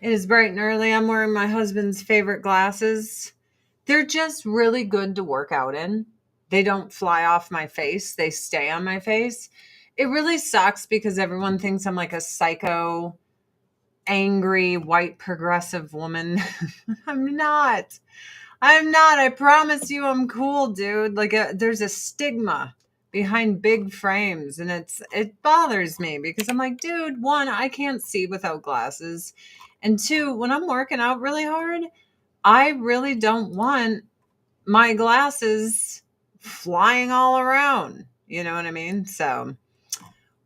It is bright and early. I'm wearing my husband's favorite glasses. They're just really good to work out in. They don't fly off my face. They stay on my face. It really sucks because everyone thinks I'm like a psycho, angry, white progressive woman. I'm not. I'm not. I promise you I'm cool, dude. Like there's a stigma behind big frames and it bothers me because I'm like, dude, one, I can't see without glasses. And two, when I'm working out really hard, I really don't want my glasses flying all around. You know what I mean? So,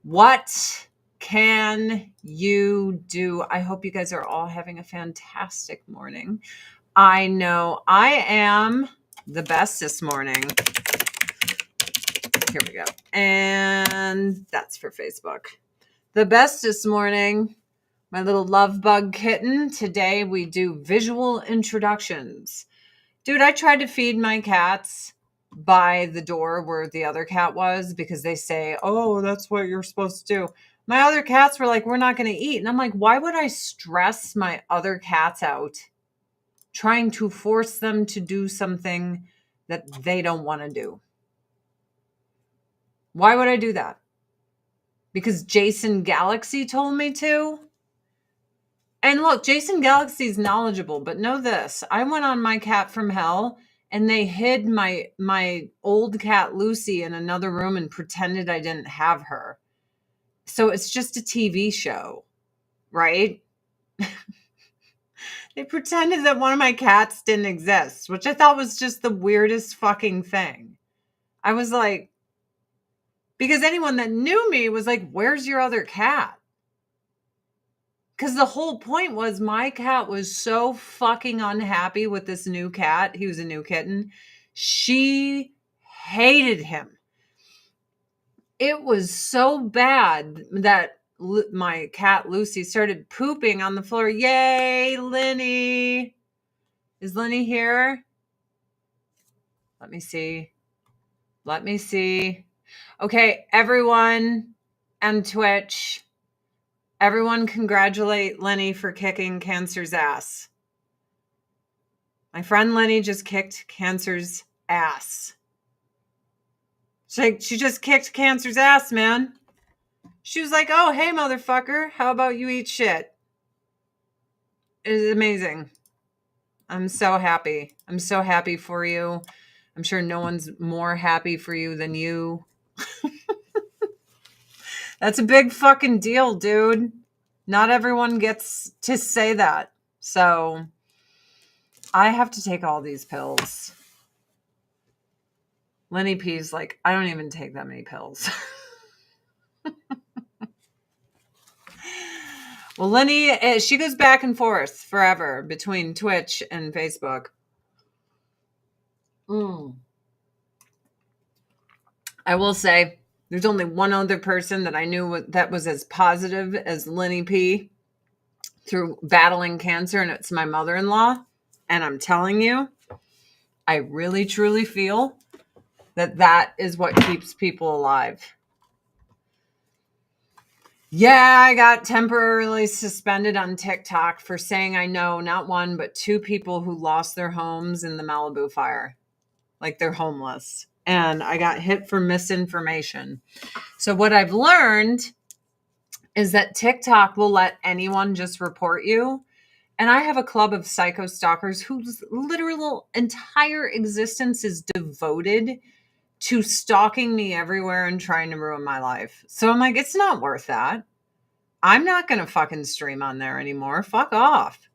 what can you do? I hope you guys are all having a fantastic morning. I know I am the best this morning. Here we go. And that's for Facebook. The best this morning, my little love bug kitten. Today we do visual introductions. Dude, I tried to feed my cats by the door where the other cat was because they say, oh, that's what you're supposed to do. My other cats were like, we're not going to eat. And I'm like, why would I stress my other cats out trying to force them to do something that they don't want to do? Why would I do that? Because Jason Galaxy told me to? And look, Jason Galaxy's knowledgeable, but know this. I went on My Cat from Hell and they hid my old cat Lucy in another room and pretended I didn't have her. So it's just a TV show, right? They pretended that one of my cats didn't exist, which I thought was just the weirdest fucking thing. I was like, because anyone that knew me was like, where's your other cat? Because the whole point was my cat was so fucking unhappy with this new cat. He was a new kitten. She hated him. It was so bad that my cat Lucy started pooping on the floor. Yay, Lenny. Is Lenny here? Let me see. Okay, everyone on Twitch. Everyone congratulate Lenny for kicking Cancer's ass. My friend Lenny just kicked Cancer's ass. She just kicked Cancer's ass, man. She was like, oh, hey, motherfucker. How about you eat shit? It is amazing. I'm so happy. I'm so happy for you. I'm sure no one's more happy for you than you. That's a big fucking deal, dude. Not everyone gets to say that. So I have to take all these pills. Lenny P's like, I don't even take that many pills. Well, Lenny, she goes back and forth forever between Twitch and Facebook. I will say there's only one other person that I knew that was as positive as Lenny P through battling cancer, and it's my mother-in-law. And I'm telling you, I really, truly feel that is what keeps people alive. Yeah, I got temporarily suspended on TikTok for saying I know not one, but two people who lost their homes in the Malibu fire. Like they're homeless. And I got hit for misinformation. So what I've learned is that TikTok will let anyone just report you. And I have a club of psycho stalkers whose literal entire existence is devoted to stalking me everywhere and trying to ruin my life. So I'm like, it's not worth that. I'm not going to fucking stream on there anymore. Fuck off.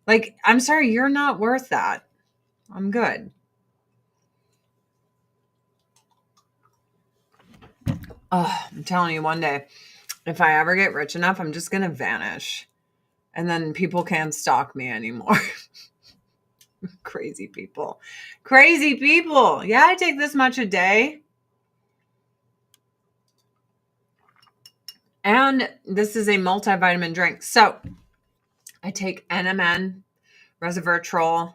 Like, I'm sorry, you're not worth that. I'm good. Oh, I'm telling you, one day, if I ever get rich enough, I'm just going to vanish. And then people can't stalk me anymore. Crazy people. Crazy people. Yeah, I take this much a day. And this is a multivitamin drink. So I take NMN, resveratrol,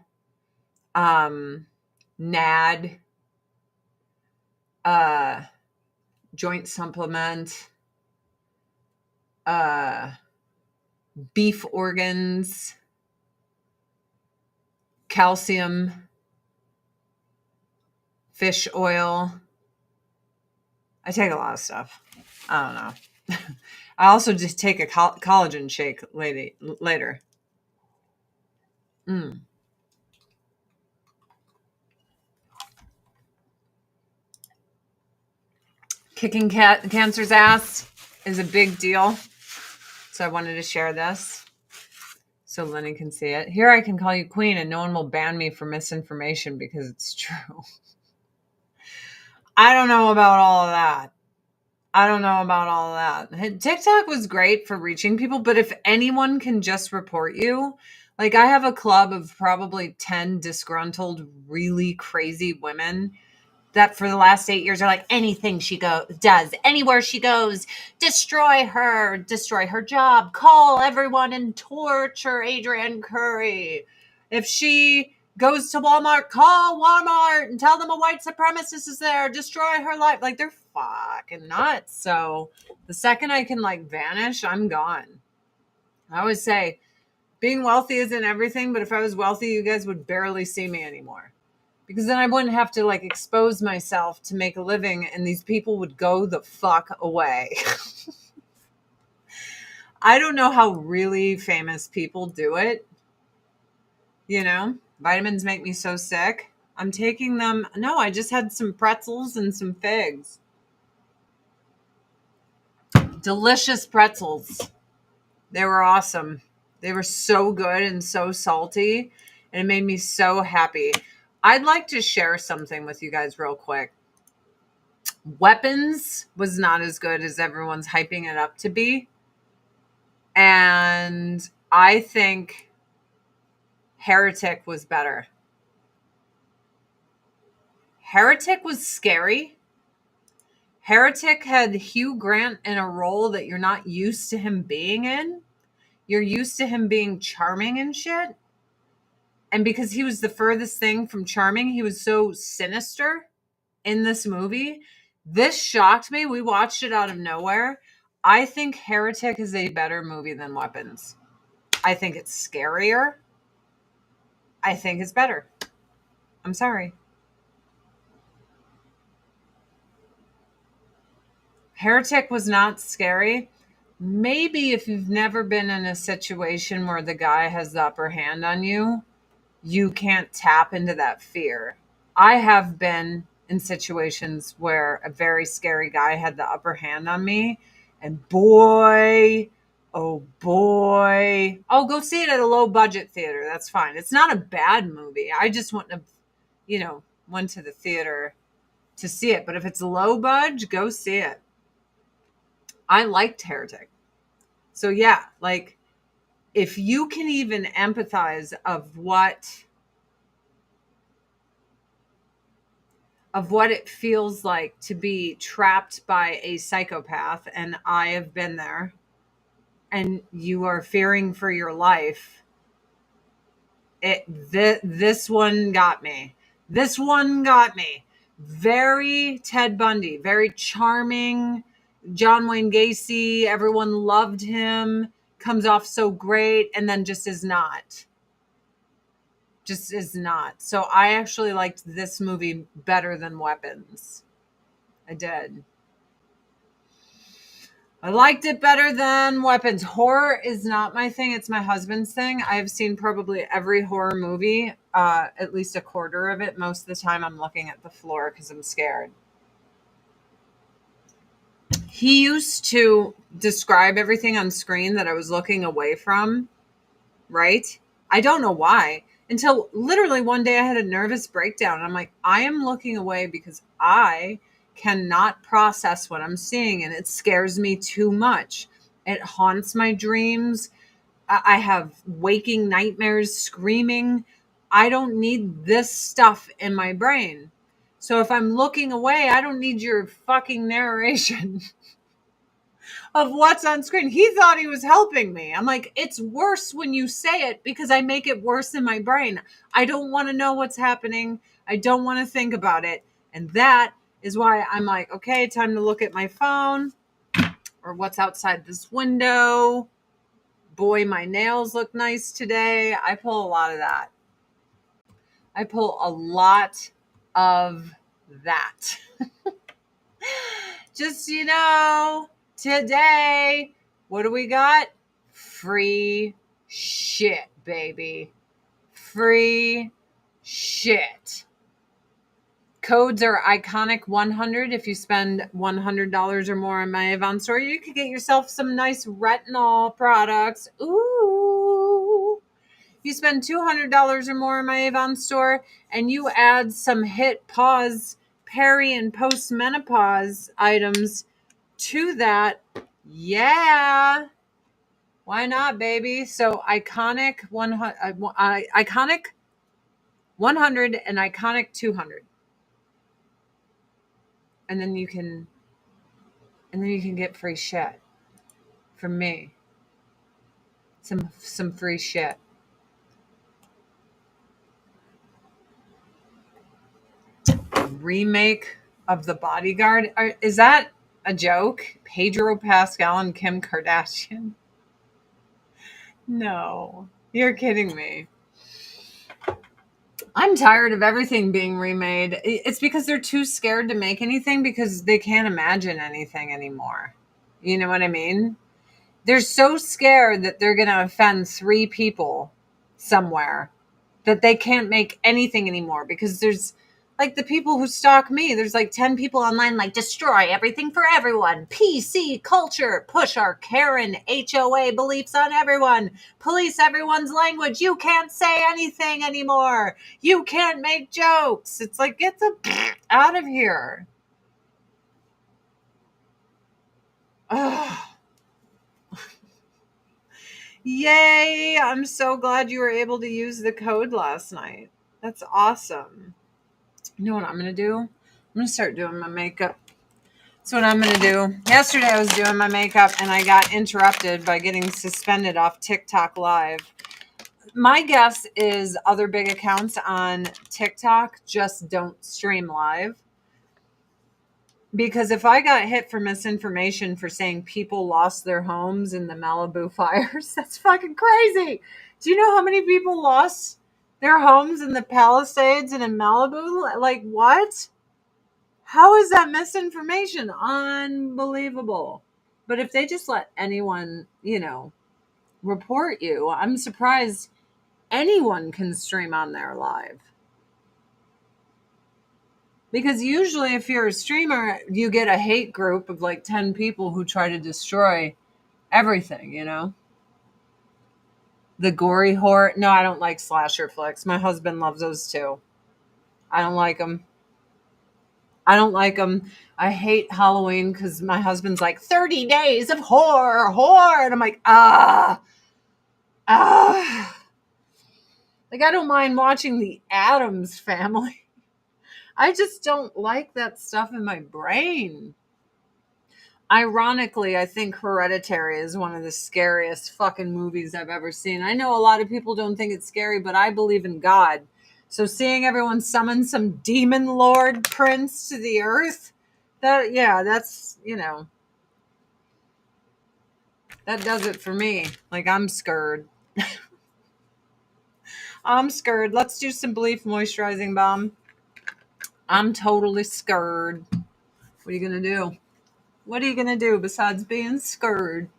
NAD, joint supplement, beef organs, calcium, fish oil. I take a lot of stuff. I don't know. I also just take a collagen shake later. Mm. Kicking cancer's ass is a big deal. So I wanted to share this so Lenny can see it. Here I can call you queen and no one will ban me for misinformation because it's true. I don't know about all of that. TikTok was great for reaching people, but if anyone can just report you, like I have a club of probably 10 disgruntled, really crazy women that for the last 8 years are like, anything she does, anywhere she goes, destroy her job, call everyone and torture Adrienne Curry. If she goes to Walmart, call Walmart and tell them a white supremacist is there, destroy her life. Like they're fucking nuts. So the second I can like vanish, I'm gone. I always say being wealthy isn't everything, but if I was wealthy, you guys would barely see me anymore. Because then I wouldn't have to like expose myself to make a living and these people would go the fuck away. I don't know how really famous people do it. You know, vitamins make me so sick. I'm taking them. No, I just had some pretzels and some figs. Delicious pretzels. They were awesome. They were so good and so salty. And it made me so happy. I'd like to share something with you guys real quick. Weapons was not as good as everyone's hyping it up to be. And I think Heretic was better. Heretic was scary. Heretic had Hugh Grant in a role that you're not used to him being in. You're used to him being charming and shit. And because he was the furthest thing from charming, he was so sinister in this movie. This shocked me. We watched it out of nowhere. I think Heretic is a better movie than Weapons. I think it's scarier. I think it's better. I'm sorry. Heretic was not scary. Maybe if you've never been in a situation where the guy has the upper hand on you, you can't tap into that fear. I have been in situations where a very scary guy had the upper hand on me, and boy, oh boy. Oh, go see it at a low budget theater. That's fine. It's not a bad movie. I just wouldn't have, went to the theater to see it. But if it's low budget, go see it. I liked Heretic. So yeah, like if you can even empathize of what it feels like to be trapped by a psychopath, and I have been there, and you are fearing for your life, this one got me. This one got me. Very Ted Bundy, very charming. John Wayne Gacy, everyone loved him, comes off so great, and then just is not. So I actually liked this movie better than Weapons. I did. I liked it better than Weapons. Horror is not my thing. It's my husband's thing. I've seen probably every horror movie, at least a quarter of it. Most of the time I'm looking at the floor because I'm scared. He used to describe everything on screen that I was looking away from, right? I don't know why. Until literally one day I had a nervous breakdown. And I'm like, I am looking away because I cannot process what I'm seeing. And it scares me too much. It haunts my dreams. I have waking nightmares, screaming. I don't need this stuff in my brain. So if I'm looking away, I don't need your fucking narration of what's on screen. He thought he was helping me. I'm like, it's worse when you say it because I make it worse in my brain. I don't want to know what's happening. I don't want to think about it. And that is why I'm like, okay, time to look at my phone or what's outside this window. boy, my nails look nice today. I pull a lot of that. I pull a lot of that. Just, today, what do we got? Free shit, baby. Free shit. Codes are iconic 100. If you spend $100 or more on my Avon store, you could get yourself some nice retinol products. Ooh. You spend $200 or more in my Avon store and you add some hit pause, peri, and post-menopause items to that. Yeah. Why not, baby? So iconic 100 and iconic 200. And then you can get free shit from me. Some free shit. Remake of The Bodyguard. Is that a joke? Pedro Pascal and Kim Kardashian? No, you're kidding me. I'm tired of everything being remade. It's because they're too scared to make anything because they can't imagine anything anymore. You know what I mean? They're so scared that they're going to offend 3 people somewhere that they can't make anything anymore because there's like the people who stalk me. There's like 10 people online like destroy everything for everyone. PC culture, push our Karen HOA beliefs on everyone. Police everyone's language. You can't say anything anymore. You can't make jokes. It's like, get the out of here. Ugh. Yay! I'm so glad you were able to use the code last night. That's awesome. You know what I'm going to do? I'm going to start doing my makeup. That's what I'm going to do. Yesterday I was doing my makeup and I got interrupted by getting suspended off TikTok Live. My guess is other big accounts on TikTok just don't stream live. Because if I got hit for misinformation for saying people lost their homes in the Malibu fires, that's fucking crazy. Do you know how many people lost their homes in the Palisades and in Malibu? Like, what? How is that misinformation? Unbelievable. But if they just let anyone, report you, I'm surprised anyone can stream on there live. Because usually if you're a streamer, you get a hate group of like 10 people who try to destroy everything, The gory horror. No, I don't like slasher flicks. My husband loves those too. I don't like them. I hate Halloween because my husband's like 30 days of horror. And I'm like, Like, I don't mind watching the Addams Family. I just don't like that stuff in my brain. Ironically, I think Hereditary is one of the scariest fucking movies I've ever seen. I know a lot of people don't think it's scary, but I believe in God. So seeing everyone summon some demon lord prince to the earth, that's, that does it for me. Like, I'm scared. I'm scared. Let's do some Belief Moisturizing Balm. I'm totally scared. What are you going to do? What are you going to do besides being scared?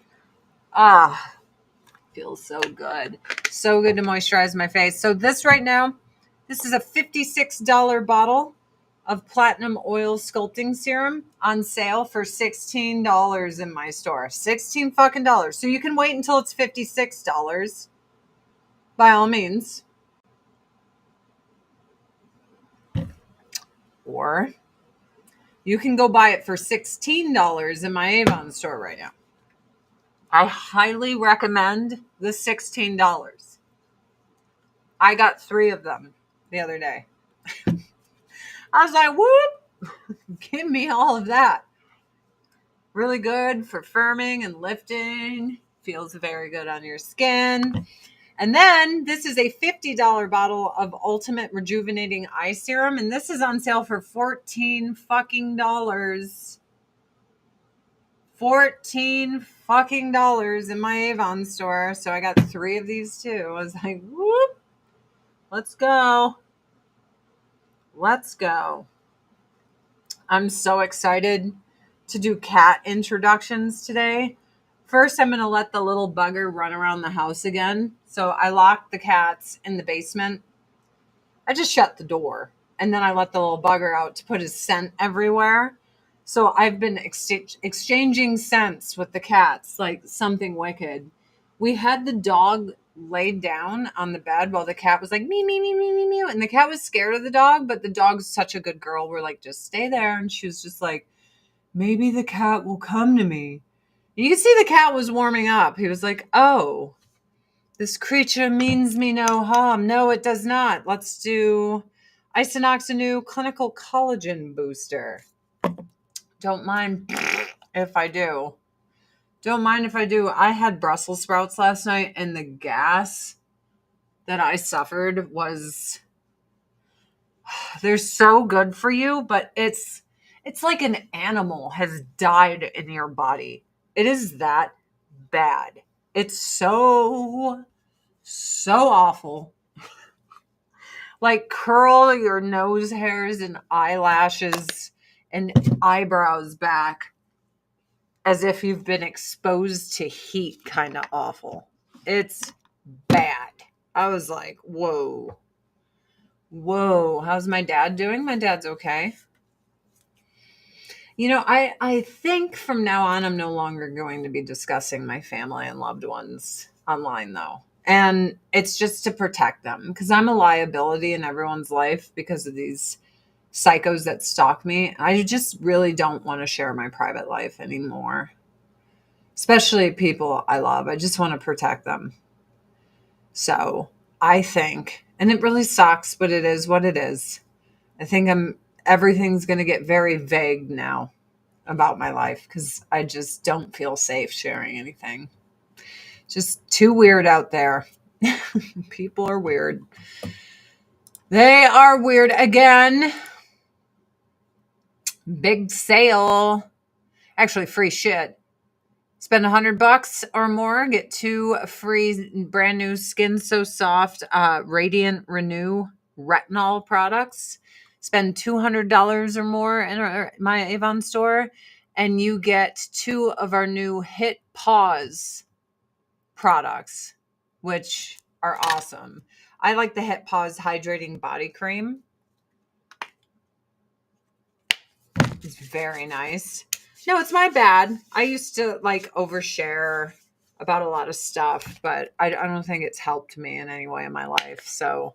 Feels so good. So good to moisturize my face. So this right now, this is a $56 bottle of Platinum Oil Sculpting Serum on sale for $16 in my store. $16 fucking dollars. So you can wait until it's $56 by all means. Or you can go buy it for $16 in my Avon store right now. I highly recommend the $16. I got 3 of them the other day. I was like, whoop, give me all of that. Really good for firming and lifting. Feels very good on your skin. And then this is a $50 bottle of Ultimate Rejuvenating Eye Serum. And this is on sale for $14 fucking dollars. $14 fucking in my Avon store. So I got 3 of these too. I was like, whoop, let's go. Let's go. I'm so excited to do cat introductions today. First, I'm going to let the little bugger run around the house again. So I locked the cats in the basement. I just shut the door and then I let the little bugger out to put his scent everywhere. So I've been exchanging scents with the cats like something wicked. We had the dog laid down on the bed while the cat was like, me, me, me, me, me, me. And the cat was scared of the dog, but the dog's such a good girl. We're like, just stay there. And she was just like, maybe the cat will come to me. And you can see the cat was warming up. He was like, oh, this creature means me no harm. No, it does not. Let's do Isonoxanu Clinical Collagen Booster. Don't mind if I do. Don't mind if I do. I had Brussels sprouts last night, and the gas that I suffered was... They're so good for you, but it's like an animal has died in your body. It is that bad. It's so awful. Like curl your nose hairs and eyelashes and eyebrows back as if you've been exposed to heat, kind of awful. It's bad. I was like, whoa. How's my dad doing? My dad's okay. You know, I think from now on, I'm no longer going to be discussing my family and loved ones online, though. And it's just to protect them because I'm a liability in everyone's life because of these psychos that stalk me. I just really don't want to share my private life anymore, especially people I love. I just want to protect them. So I think, and it really sucks, but it is what it is. I think everything's going to get very vague now about my life because I just don't feel safe sharing anything. Just too weird out there. People are weird. They are weird again. Big sale. Actually, free shit. Spend $100 or more, get 2 free brand new Skin So Soft Radiant Renew Retinol products. Spend $200 or more in my Avon store, and you get 2 of our new Hit Pause products, which are awesome. I like the Hit Pause Hydrating Body Cream. It's very nice. No, it's my bad. I used to like overshare about a lot of stuff, but I don't think it's helped me in any way in my life. So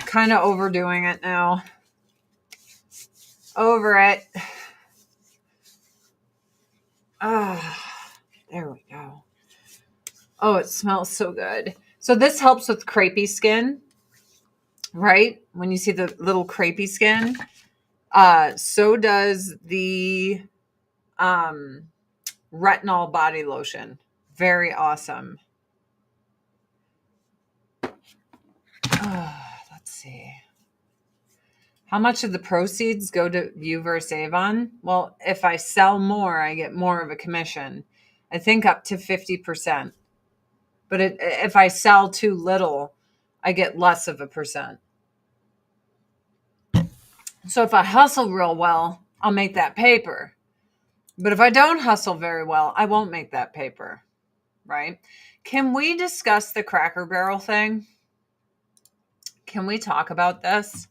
kind of overdoing it now. Over it. There we go. Oh, it smells so good. So this helps with crepey skin, right? When you see the little crepey skin. So does the retinol body lotion. Very awesome. Let's see. How much of the proceeds go to View vs. Avon? Well, if I sell more, I get more of a commission. I think up to 50%. But if I sell too little, I get less of a percent. So if I hustle real well, I'll make that paper. But if I don't hustle very well, I won't make that paper, right? Can we discuss the Cracker Barrel thing? Can we talk about this?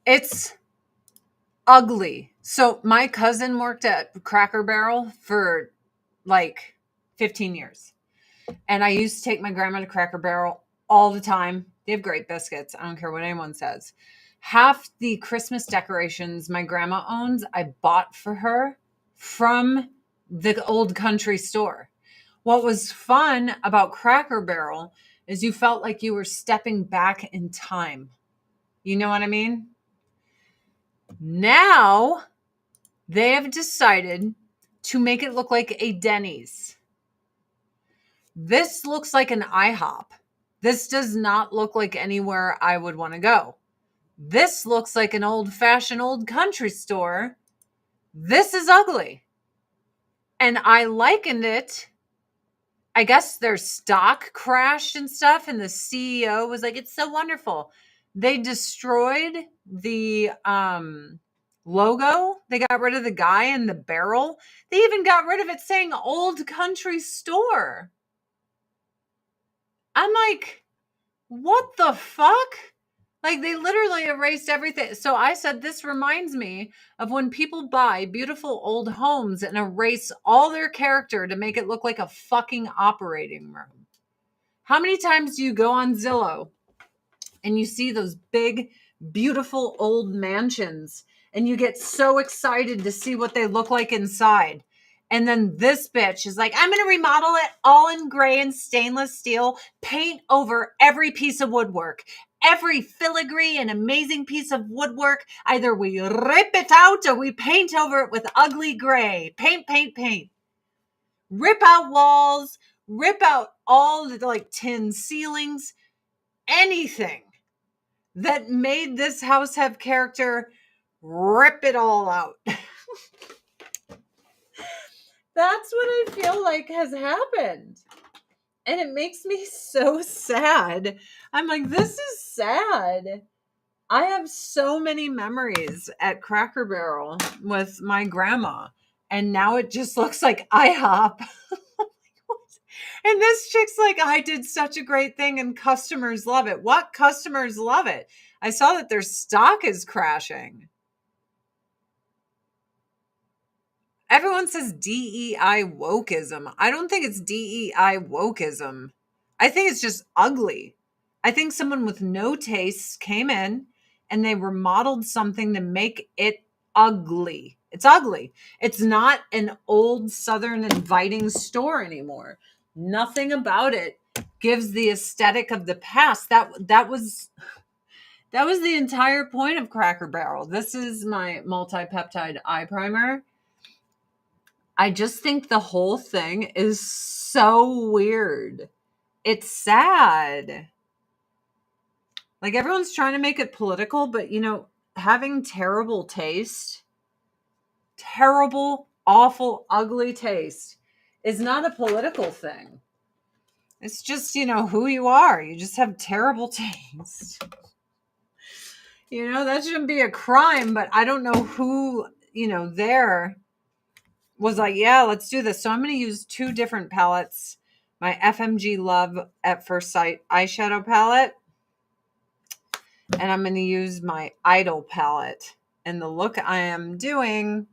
It's ugly. So my cousin worked at Cracker Barrel for like 15 years. And I used to take my grandma to Cracker Barrel all the time. They have great biscuits. I don't care what anyone says. Half the Christmas decorations my grandma owns, I bought for her from the old country store. What was fun about Cracker Barrel is you felt like you were stepping back in time. You know what I mean? Now they have decided to make it look like a Denny's. This looks like an IHOP. This does not look like anywhere I would want to go. This looks like an old-fashioned old country store. This is ugly. And I likened it. I guess their stock crashed and stuff, and the CEO was like, "It's so wonderful." They destroyed the logo. They got rid of the guy in the barrel. They even got rid of it saying Old Country Store. I'm like, what the fuck? Like, they literally erased everything. So I said, this reminds me of when people buy beautiful old homes and erase all their character to make it look like a fucking operating room. How many times do you go on Zillow and you see those big, beautiful old mansions and you get so excited to see what they look like inside? And then this bitch is like, I'm going to remodel it all in gray and stainless steel, paint over every piece of woodwork, every filigree and amazing piece of woodwork. Either we rip it out or we paint over it with ugly gray. Paint, paint, paint. Rip out walls, rip out all the like tin ceilings, anything that made this house have character, rip it all out. That's what I feel like has happened. And it makes me so sad. I'm like, this is sad. I have so many memories at Cracker Barrel with my grandma. And now it just looks like IHOP. And this chick's like, I did such a great thing and customers love it. What? Customers love it. I saw that their stock is crashing. Everyone says DEI wokeism. I don't think it's DEI wokeism. I think it's just ugly. I think someone with no taste came in and they remodeled something to make it ugly. It's ugly. It's not an old Southern inviting store anymore. Nothing about it gives the aesthetic of the past. That was the entire point of Cracker Barrel. This is my multi-peptide eye primer. I just think the whole thing is so weird. It's sad. Like, everyone's trying to make it political, but having terrible taste, terrible, awful, ugly taste is not a political thing. It's just, who you are. You just have terrible taste. That shouldn't be a crime, but I don't know who, there was like, yeah, let's do this. So I'm going to use 2 different palettes. My FMG Love at First Sight eyeshadow palette. And I'm going to use my Idol palette. And the look I am doing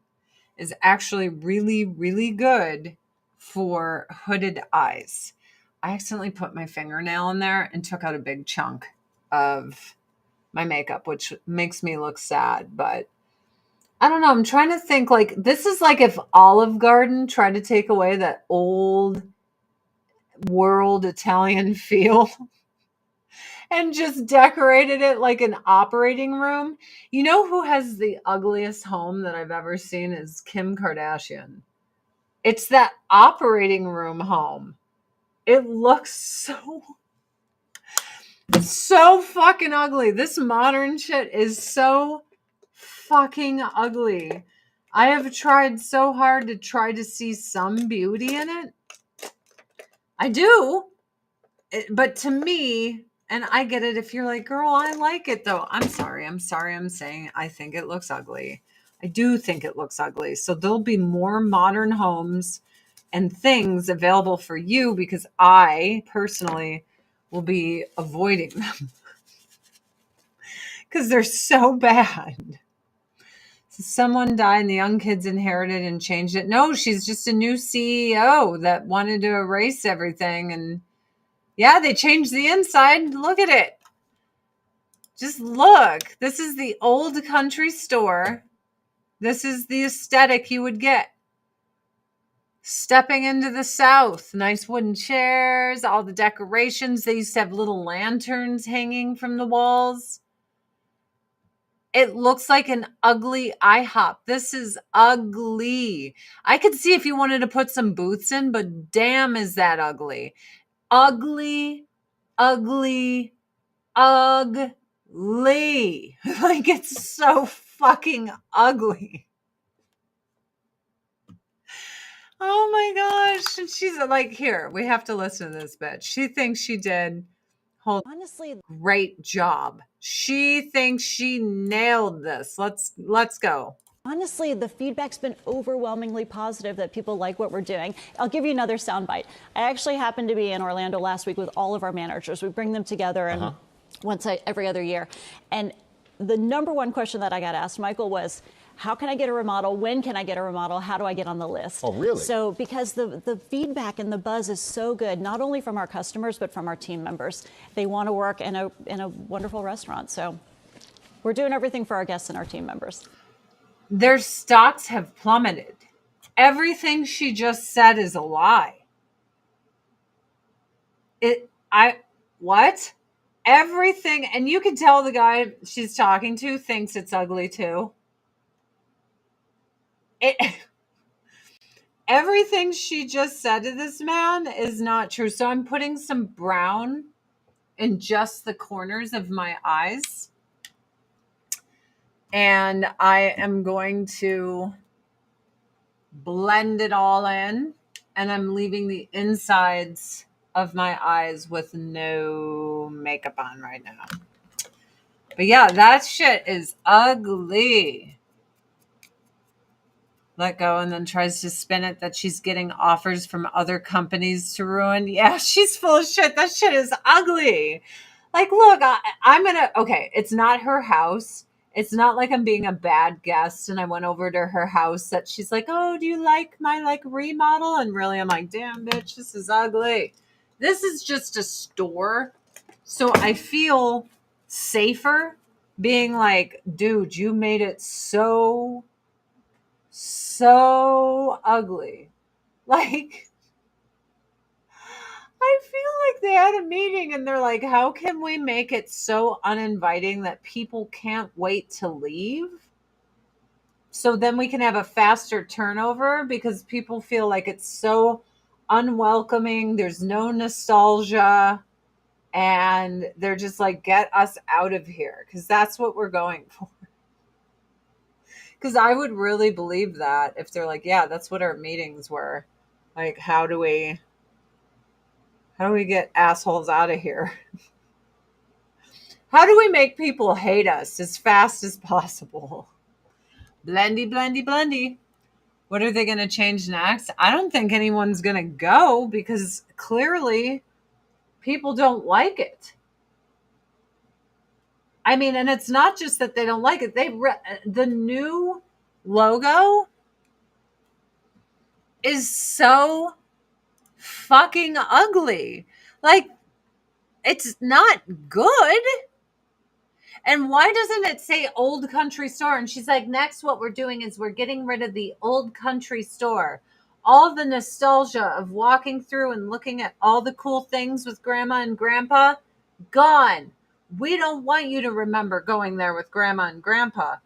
is actually really, really good for hooded eyes. I accidentally put my fingernail in there and took out a big chunk of my makeup, which makes me look sad. But I don't know. I'm trying to think, like, this is like if Olive Garden tried to take away that old world Italian feel and just decorated it like an operating room. You know who has the ugliest home that I've ever seen is Kim Kardashian. It's that operating room home. It looks so fucking ugly. This modern shit is so fucking ugly. I have tried so hard to try to see some beauty in it. I do. But to me, and I get it if you're like, girl, I like it though. I'm sorry. I'm saying I think it looks ugly. I do think it looks ugly. So there'll be more modern homes and things available for you because I personally will be avoiding them because they're so bad. Someone died and the young kids inherited and changed it. No, she's just a new CEO that wanted to erase everything. And yeah, they changed the inside. Look at it. Just look. This is the Old Country Store. This is the aesthetic you would get. Stepping into the South. Nice wooden chairs, all the decorations. They used to have little lanterns hanging from the walls. It looks like an ugly IHOP. This is ugly. I could see if you wanted to put some booths in, but damn is that ugly. Ugly, ugly, ugly. Like, it's so fucking ugly. Oh my gosh. And she's like, here, we have to listen to this bitch. She thinks she did whole Honestly, great job. She thinks she nailed this. Let's go. Honestly, the feedback's been overwhelmingly positive that people like what we're doing. I'll give you another soundbite. I actually happened to be in Orlando last week with all of our managers. We bring them together and every other year. And the number one question that I got asked, Michael, was, how can I get a remodel? When can I get a remodel? How do I get on the list? Oh, really? So because the feedback and the buzz is so good, not only from our customers, but from our team members. They want to work in a wonderful restaurant. So we're doing everything for our guests and our team members. Their stocks have plummeted. Everything she just said is a lie. What? Everything, and you can tell the guy she's talking to thinks it's ugly too. Everything she just said to this man is not true. So I'm putting some brown in just the corners of my eyes. And I am going to blend it all in. And I'm leaving the insides of my eyes with no makeup on right now. But yeah, that shit is ugly. Let go and then tries to spin it that she's getting offers from other companies to ruin. Yeah, she's full of shit. That shit is ugly. Like, look, okay, it's not her house. It's not like I'm being a bad guest and I went over to her house that she's like, oh, do you like my remodel? And really, I'm like, damn, bitch, this is ugly. This is just a store. So I feel safer being like, dude, you made it so ugly. Like, I feel like they had a meeting and they're like, how can we make it so uninviting that people can't wait to leave? So then we can have a faster turnover because people feel like it's so unwelcoming. There's no nostalgia. And they're just like, get us out of here. Because that's what we're going for. Because I would really believe that if they're like, yeah, that's what our meetings were. Like, how do we get assholes out of here? How do we make people hate us as fast as possible? Blendy, blendy, blendy. What are they going to change next? I don't think anyone's going to go because clearly people don't like it. I mean, and it's not just that they don't like it. The new logo is so fucking ugly. Like, it's not good. And why doesn't it say Old Country Store? And she's like, next, what we're doing is we're getting rid of the Old Country Store. All the nostalgia of walking through and looking at all the cool things with grandma and grandpa, gone. We don't want you to remember going there with grandma and grandpa.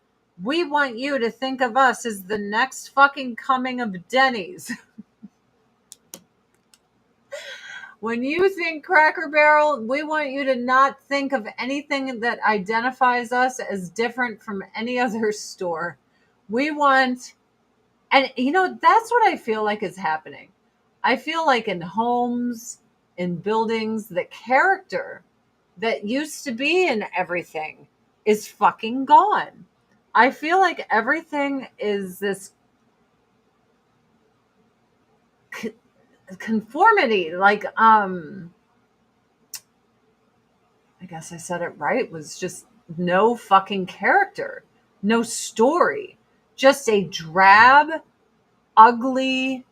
We want you to think of us as the next fucking coming of Denny's. When you think Cracker Barrel, we want you to not think of anything that identifies us as different from any other store. We want, and that's what I feel like is happening. I feel like in homes, in buildings, the character that used to be in everything is fucking gone. I feel like everything is this conformity, I guess I said it right, was just no fucking character, no story, just a drab, ugly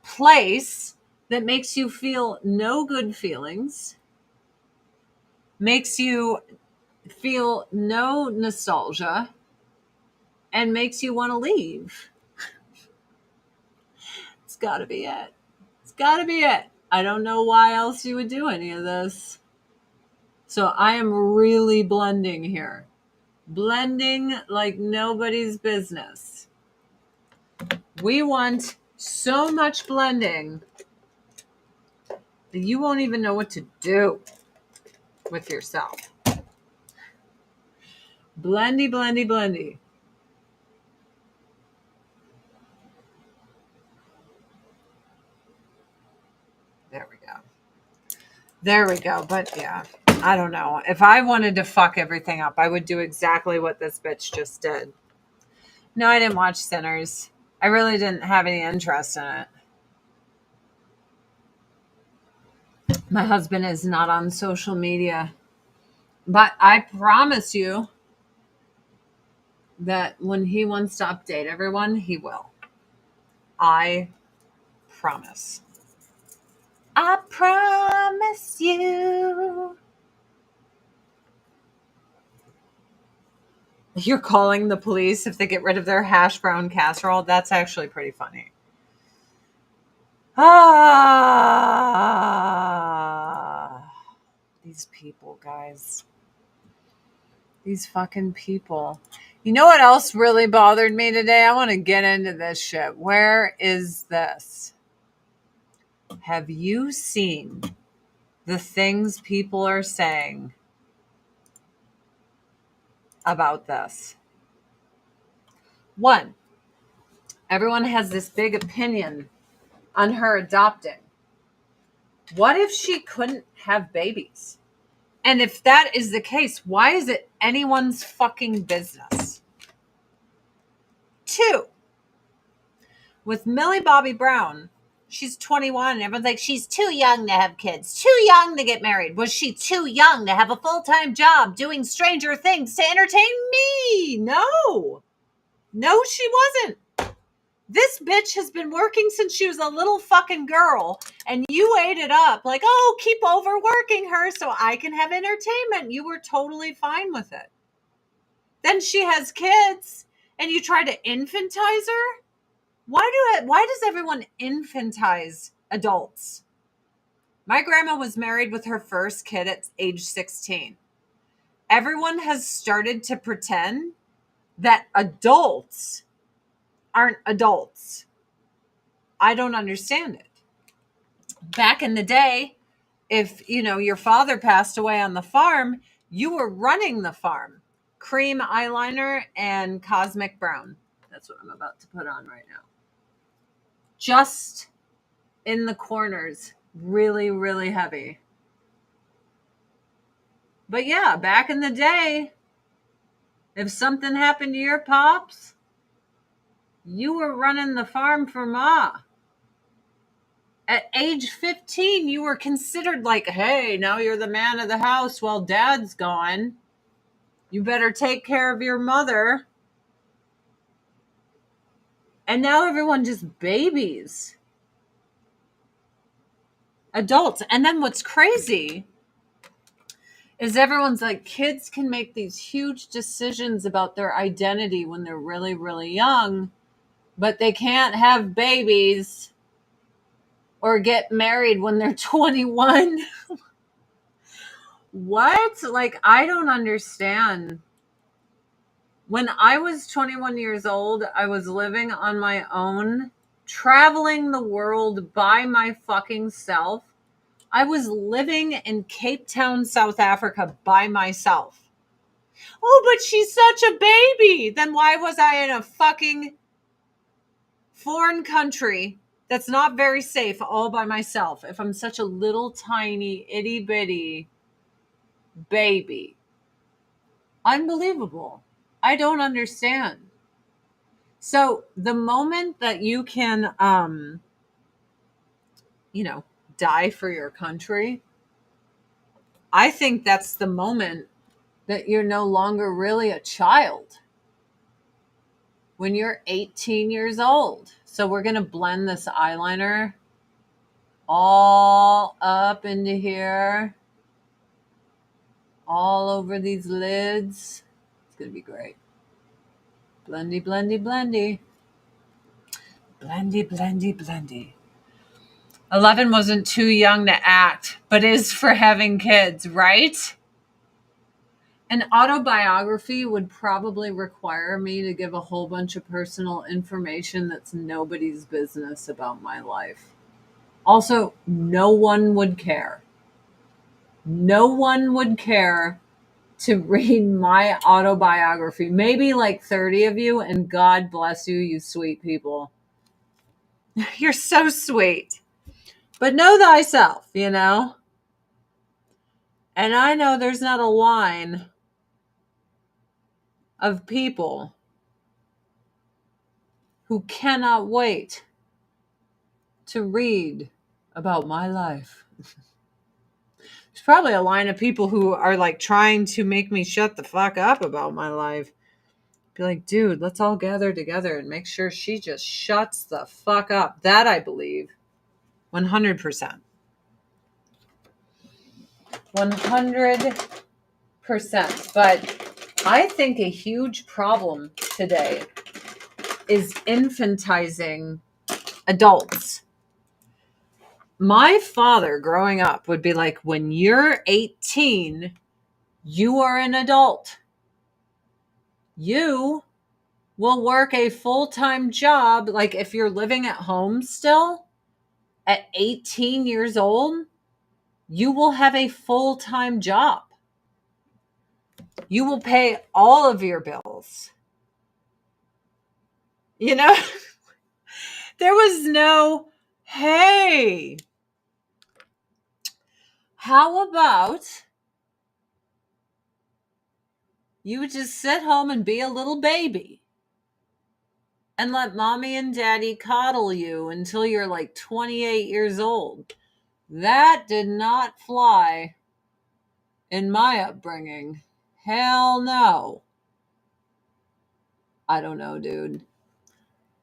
place that makes you feel no good feelings, makes you feel no nostalgia, and makes you want to leave. It's gotta be it. It's gotta be it. I don't know why else you would do any of this. So I am really blending here. Blending like nobody's business. We want so much blending that you won't even know what to do with yourself. Blendy, blendy, blendy. There we go. But yeah, I don't know. If I wanted to fuck everything up, I would do exactly what this bitch just did. No, I didn't watch Sinners. I really didn't have any interest in it. My husband is not on social media. But I promise you that when he wants to update everyone, he will. I promise. I promise you. You're calling the police if they get rid of their hash brown casserole? That's actually pretty funny. These people, guys. These fucking people. You know what else really bothered me today? I want to get into this shit. Where is this? Have you seen the things people are saying about this? One, everyone has this big opinion on her adopting. What if she couldn't have babies? And if that is the case, why is it anyone's fucking business? Two, with Millie Bobbie Brown, she's 21 and everyone's like, she's too young to have kids, too young to get married. Was she too young to have a full-time job doing Stranger Things to entertain me? No, she wasn't. This bitch has been working since she was a little fucking girl, and you ate it up like, oh, keep overworking her so I can have entertainment. You were totally fine with it. Then she has kids, and you try to infantize her? Why does everyone infantize adults? My grandma was married with her first kid at age 16. Everyone has started to pretend that adults aren't adults. I don't understand it. Back in the day, if your father passed away on the farm, you were running the farm. Cream eyeliner and cosmic brown. That's what I'm about to put on right now. Just in the corners, really, really heavy. But yeah, back in the day, if something happened to your pops, you were running the farm for Ma. At age 15, you were considered like, hey, now you're the man of the house while dad's gone. You better take care of your mother. And now everyone just babies. Adults. And then what's crazy is everyone's like, kids can make these huge decisions about their identity when they're really, really young, but they can't have babies or get married when they're 21. What? Like, I don't understand. When I was 21 years old, I was living on my own, traveling the world by my fucking self. I was living in Cape Town, South Africa by myself. Oh, but she's such a baby. Then why was I in a fucking foreign country that's not very safe all by myself if I'm such a little tiny itty bitty baby? Unbelievable. I don't understand. So the moment that you can, die for your country, I think that's the moment that you're no longer really a child. When you're 18 years old. So we're going to blend this eyeliner all up into here, all over these lids. It's going to be great. Blendy, blendy, blendy. Blendy, blendy, blendy. 11 wasn't too young to act, but is for having kids, right? An autobiography would probably require me to give a whole bunch of personal information that's nobody's business about my life. Also, no one would care. No one would care to read my autobiography. Maybe like 30 of you, and God bless you, you sweet people. You're so sweet. But know thyself, And I know there's not a line of people who cannot wait to read about my life. There's probably a line of people who are like trying to make me shut the fuck up about my life. Be like, dude, let's all gather together and make sure she just shuts the fuck up. That I believe. 100%. 100%. But I think a huge problem today is infantizing adults. My father growing up would be like, when you're 18, you are an adult. You will work a full-time job. Like if you're living at home still at 18 years old, you will have a full-time job. You will pay all of your bills. You know, there was no, hey, how about you just sit home and be a little baby and let mommy and daddy coddle you until you're like 28 years old? That did not fly in my upbringing. Hell no. I don't know, dude.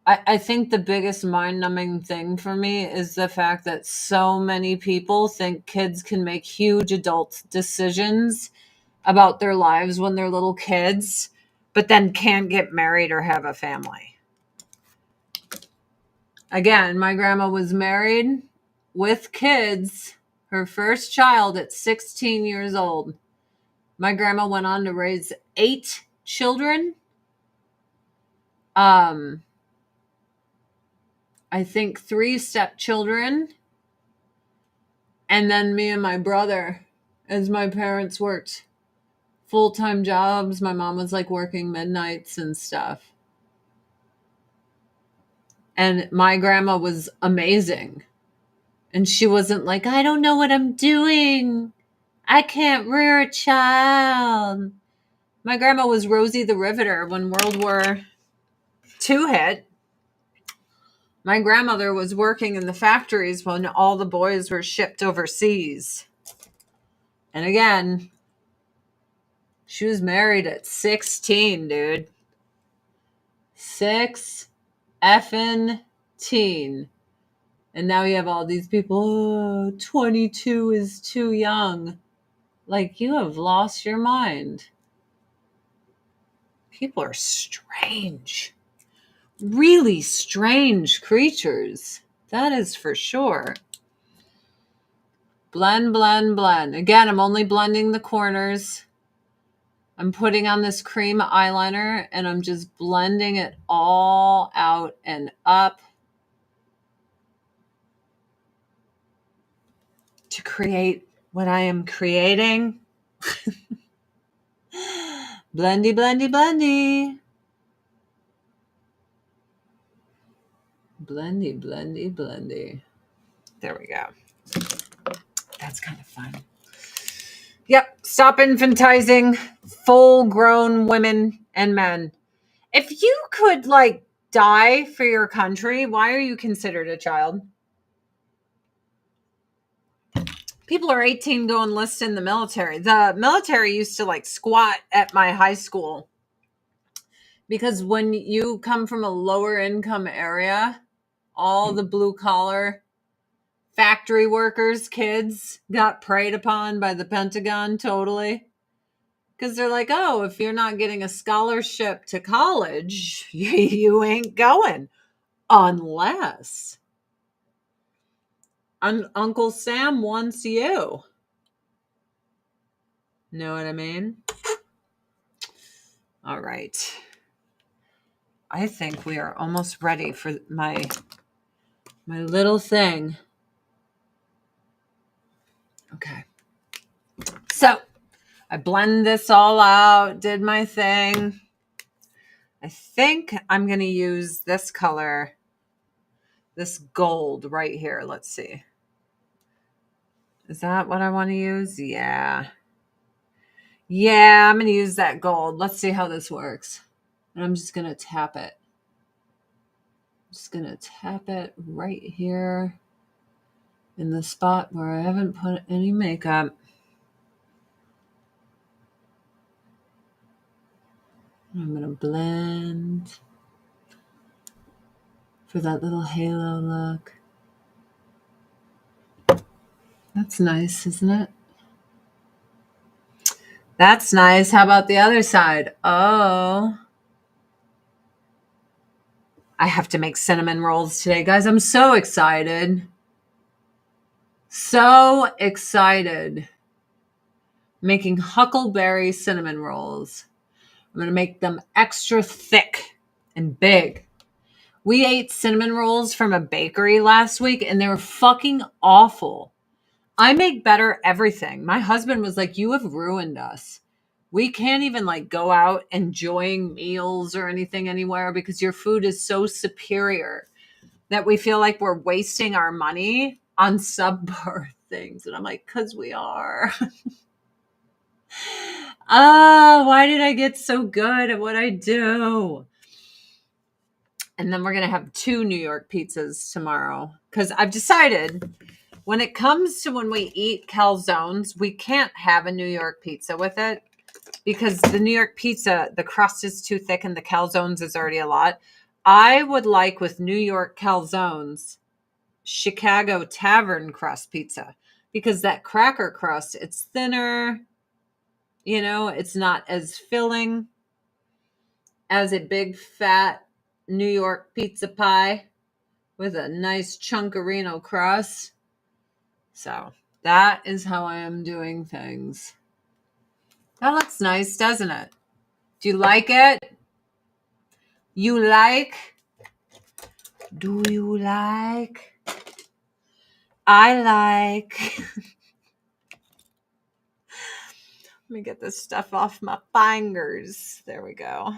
I think the biggest mind-numbing thing for me is the fact that so many people think kids can make huge adult decisions about their lives when they're little kids, but then can't get married or have a family. Again, my grandma was married with kids, her first child at 16 years old. My grandma went on to raise 8 children. I think 3 stepchildren. And then me and my brother, as my parents worked full-time jobs. My mom was like working midnights and stuff. And my grandma was amazing. And she wasn't like, I don't know what I'm doing. I can't rear a child. My grandma was Rosie the Riveter when World War II hit. My grandmother was working in the factories when all the boys were shipped overseas. And again, she was married at 16, dude. 6 effing teen. And now you have all these people, oh, 22 is too young. Like, you have lost your mind. People are strange. Really strange creatures. That is for sure. Blend, blend, blend. Again, I'm only blending the corners. I'm putting on this cream eyeliner and I'm just blending it all out and up to create what I am creating. Blendy, blendy, blendy. Blendy, blendy, blendy. There we go. That's kind of fun. Yep. Stop infantizing full-grown women and men. If you could, like, die for your country, why are you considered a child? People are 18 go enlist in the military. The military used to, like, squat at my high school. Because when you come from a lower income area, all the blue collar factory workers, kids got preyed upon by the Pentagon totally. Because they're like, oh, if you're not getting a scholarship to college, you ain't going. Unless Uncle Sam wants you. Know what I mean? All right. I think we are almost ready for my little thing. Okay. So I blend this all out, did my thing. I think I'm going to use this color, this gold right here. Let's see. Is that what I want to use? Yeah. Yeah, I'm going to use that gold. Let's see how this works. And I'm just going to tap it. Just going to tap it right here in the spot where I haven't put any makeup. I'm going to blend for that little halo look. That's nice, isn't it? That's nice. How about the other side? Oh, I have to make cinnamon rolls today, guys. I'm so excited. So excited. Making huckleberry cinnamon rolls. I'm going to make them extra thick and big. We ate cinnamon rolls from a bakery last week and they were fucking awful. I make better everything. My husband was like, you have ruined us. We can't even like go out enjoying meals or anything anywhere because your food is so superior that we feel like we're wasting our money on subpar things. And I'm like, because we are. Why did I get so good at what I do? And then we're going to have 2 New York pizzas tomorrow because I've decided when it comes to when we eat calzones, we can't have a New York pizza with it because the New York pizza, the crust is too thick and the calzones is already a lot. I would like with New York calzones, Chicago tavern crust pizza because that cracker crust, it's thinner, it's not as filling as a big fat New York pizza pie with a nice chunkarino crust. So that is how I am doing things. That looks nice, doesn't it? Do you like it? You like? Do you like? I like. Let me get this stuff off my fingers. There we go.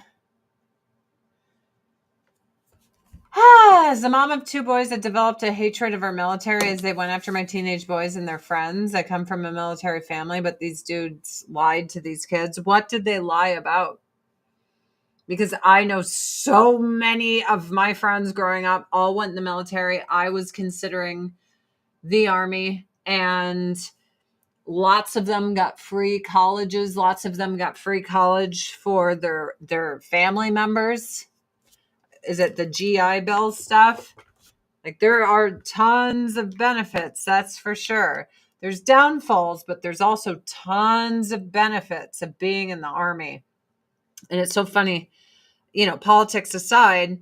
As a mom of 2 boys that developed a hatred of our military as they went after my teenage boys and their friends. I come from a military family, but these dudes lied to these kids. What did they lie about? Because I know so many of my friends growing up all went in the military. I was considering the Army, and lots of them got free colleges. Lots of them got free college for their family members. Is it the GI Bill stuff? Like there are tons of benefits, that's for sure. There's downfalls, but there's also tons of benefits of being in the Army. And it's so funny, politics aside,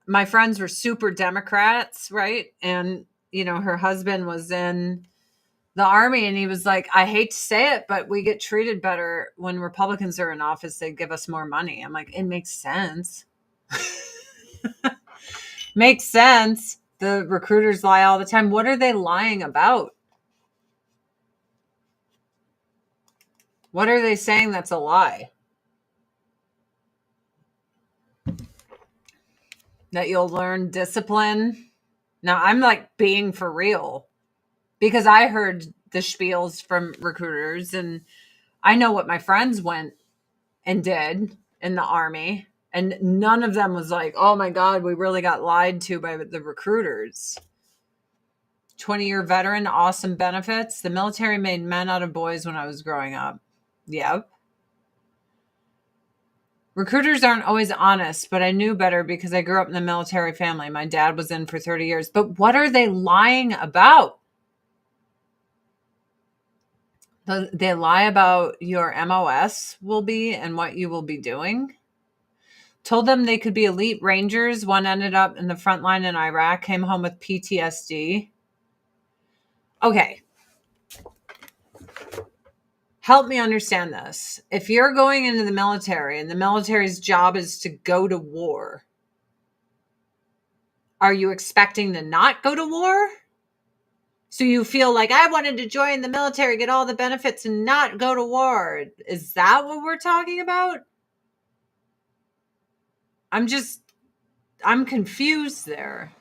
my friends were super Democrats, right? And, her husband was in the Army and he was like, I hate to say it, but we get treated better when Republicans are in office. They give us more money. I'm like, it makes sense. Makes sense. The recruiters lie all the time. What are they lying about? What are they saying that's a lie? That you'll learn discipline? Now, I'm like being for real because I heard the spiels from recruiters and I know what my friends went and did in the Army. And none of them was like, oh my God, we really got lied to by the recruiters. 20-year veteran, awesome benefits. The military made men out of boys when I was growing up. Yep. Recruiters aren't always honest, but I knew better because I grew up in a military family. My dad was in for 30 years. But what are they lying about? They lie about your MOS will be and what you will be doing. Told them they could be elite rangers. One ended up in the front line in Iraq, came home with PTSD. Okay. Help me understand this. If you're going into the military and the military's job is to go to war, are you expecting to not go to war? So you feel like I wanted to join the military, get all the benefits and not go to war. Is that what we're talking about? I'm confused there.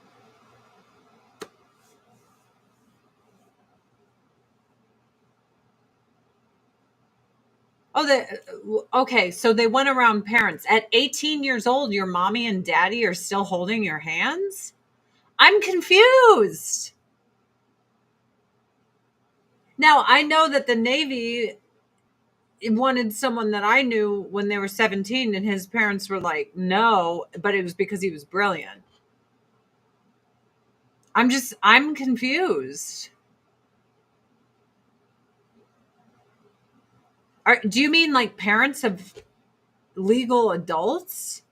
Okay, so they went around parents. At 18 years old, your mommy and daddy are still holding your hands? I'm confused. Now, I know that the Navy wanted someone that I knew when they were 17, and his parents were like, no, but it was because he was brilliant. I'm confused. Do you mean like parents of legal adults?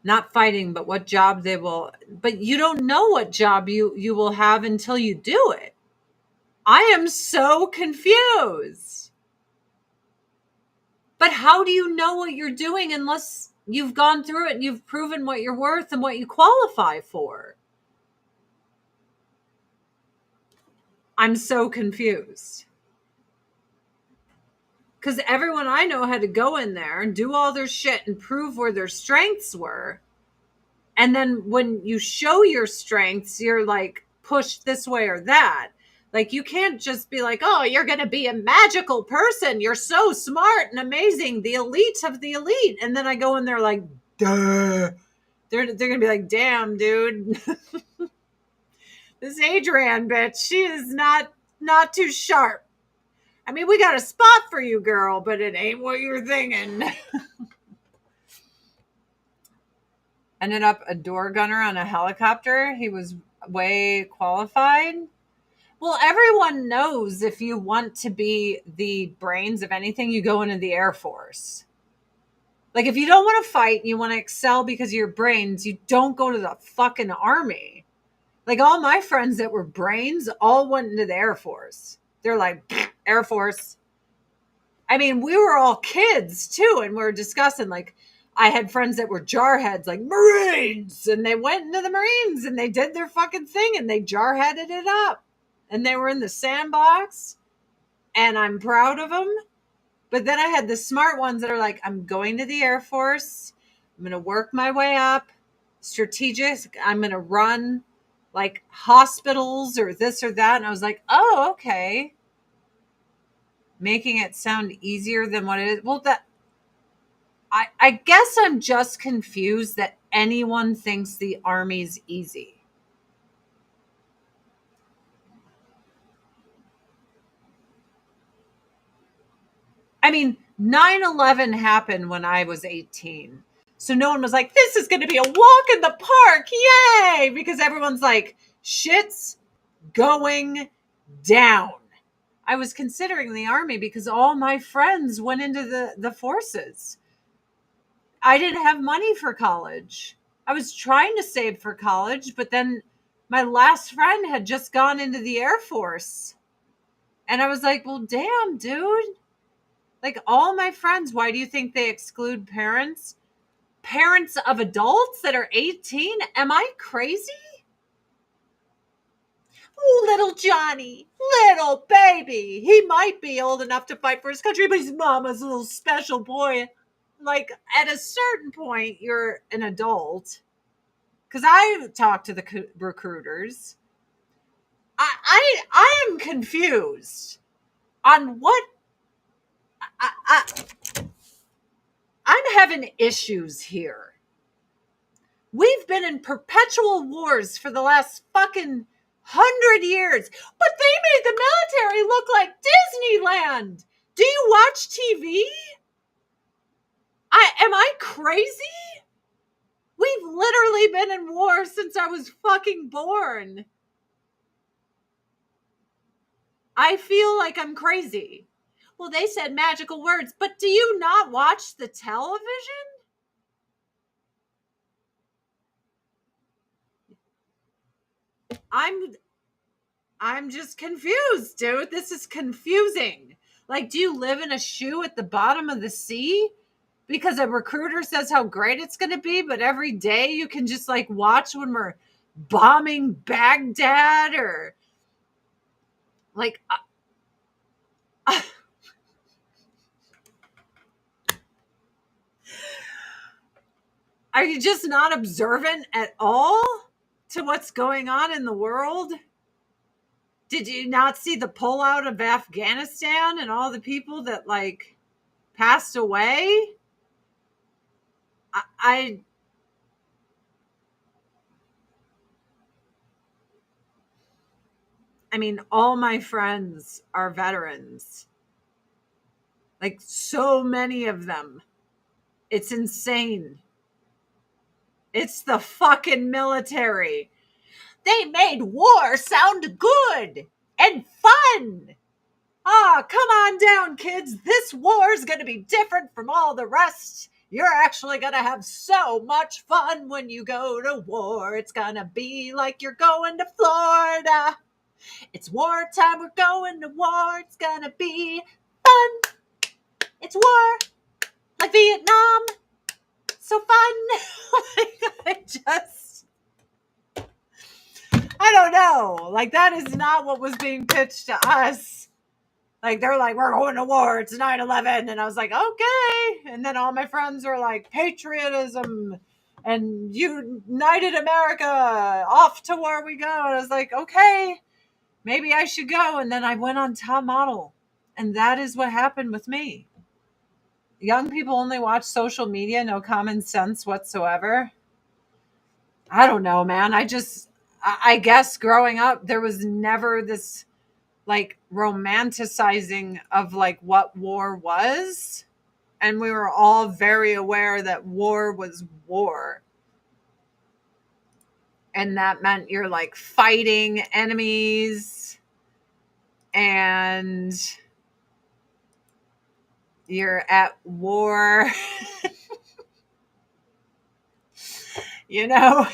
Not fighting, but what job they will, but you don't know what job you will have until you do it. I am so confused. But how do you know what you're doing unless you've gone through it and you've proven what you're worth and what you qualify for? I'm so confused. Because everyone I know had to go in there and do all their shit and prove where their strengths were. And then when you show your strengths, you're like pushed this way or that. Like, you can't just be like, oh, you're going to be a magical person. You're so smart and amazing. The elite of the elite. And then I go in there like, duh. They're going to be like, damn, dude. This Adrienne bitch, she is not too sharp. I mean, we got a spot for you, girl, but it ain't what you're thinking. Ended up a door gunner on a helicopter. He was way qualified. Well, everyone knows if you want to be the brains of anything, you go into the Air Force. Like, if you don't want to fight, you want to excel because of your brains, you don't go to the fucking Army. Like, all my friends that were brains all went into the Air Force. They're like, Air Force. I mean, we were all kids too, and we were discussing, like, I had friends that were jarheads, like Marines, and they went into the Marines and they did their fucking thing and they jarheaded it up. And they were in the sandbox, and I'm proud of them. But then I had the smart ones that are like, I'm going to the Air Force. I'm going to work my way up. Strategic. I'm going to run like hospitals or this or that. And I was like, oh, okay. Making it sound easier than what it is. Well, I guess I'm just confused that anyone thinks the Army's easy. I mean, 9/11 happened when I was 18. So no one was like, this is going to be a walk in the park. Yay. Because everyone's like, shit's going down. I was considering the Army because all my friends went into the forces. I didn't have money for college. I was trying to save for college, but then my last friend had just gone into the Air Force. And I was like, well, damn, dude. Like, all my friends, why do you think they exclude parents? Parents of adults that are 18? Am I crazy? Oh, little Johnny, little baby. He might be old enough to fight for his country, but he's mama's little special boy. Like, at a certain point, you're an adult. Because I talk to the recruiters. I am confused on what I'm having issues here. We've been in perpetual wars for the last fucking 100 years, but they made the military look like Disneyland. Do you watch TV? Am I crazy? We've literally been in war since I was fucking born. I feel like I'm crazy. Well, they said magical words, but do you not watch the television? I'm just confused, dude. This is confusing. Like, do you live in a shoe at the bottom of the sea? Because a recruiter says how great it's going to be, but every day you can just like watch when we're bombing Baghdad or like are you just not observant at all to what's going on in the world? Did you not see the pullout of Afghanistan and all the people that like passed away? I I mean, all my friends are veterans. Like so many of them. It's insane. It's the fucking military. They made war sound good and fun. Ah, come on down, kids. This war is going to be different from all the rest. You're actually going to have so much fun when you go to war. It's going to be like you're going to Florida. It's wartime. We're going to war. It's going to be fun. It's war like Vietnam. So fun. I don't know. Like, that is not what was being pitched to us. Like, they're like, we're going to war. It's 9/11. And I was like, okay. And then all my friends were like, patriotism and United America, off to where we go. And I was like, okay, maybe I should go. And then I went on Top Model. And that is what happened with me. Young people only watch social media, no common sense whatsoever. I don't know, man. I guess growing up, there was never this like romanticizing of like what war was. And we were all very aware that war was war. And that meant you're like fighting enemies and you're at war. You know,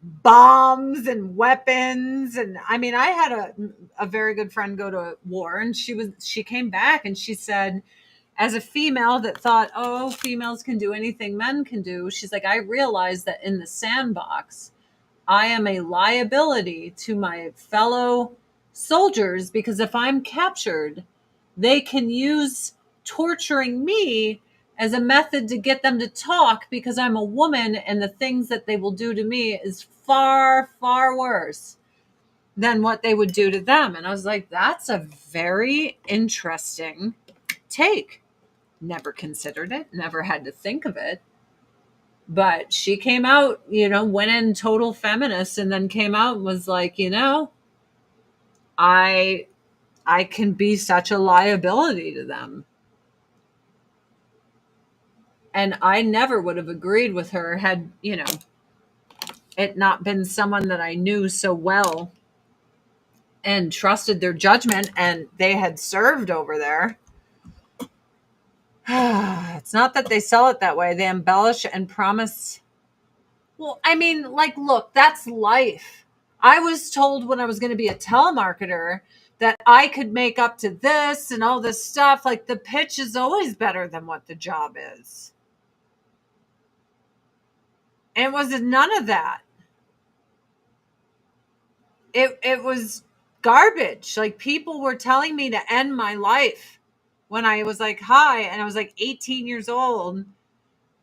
bombs and weapons. And I mean, I had a very good friend go to war, and she came back and she said, as a female that thought, oh, females can do anything men can do, she's like, I realized that in the sandbox, I am a liability to my fellow soldiers, because if I'm captured, they can use torturing me as a method to get them to talk, because I'm a woman and the things that they will do to me is far, far worse than what they would do to them. And I was like, that's a very interesting take. Never considered it, never had to think of it. But she came out, went in total feminist, and then came out and was like, I can be such a liability to them. And I never would have agreed with her had, it not been someone that I knew so well and trusted their judgment, and they had served over there. It's not that they sell it that way. They embellish and promise. Well, I mean, like, look, that's life. I was told when I was going to be a telemarketer that I could make up to this and all this stuff. Like, the pitch is always better than what the job is. And it was none of that. It was garbage. Like, people were telling me to end my life when I was like, hi, and I was like 18 years old.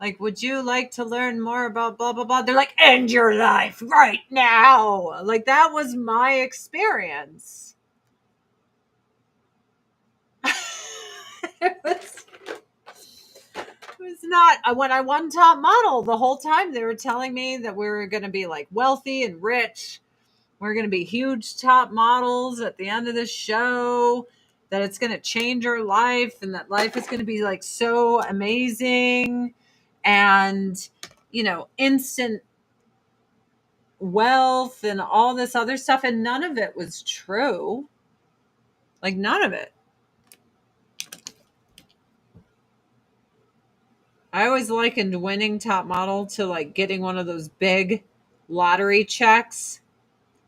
Like, would you like to learn more about blah, blah, blah? They're like, end your life right now. Like, that was my experience. It was not. When I won Top Model, the whole time they were telling me that we were going to be like wealthy and rich. We're going to be huge top models at the end of the show, that it's going to change our life, and that life is going to be like so amazing and, instant wealth and all this other stuff. And none of it was true. Like, none of it. I always likened winning Top Model to like getting one of those big lottery checks,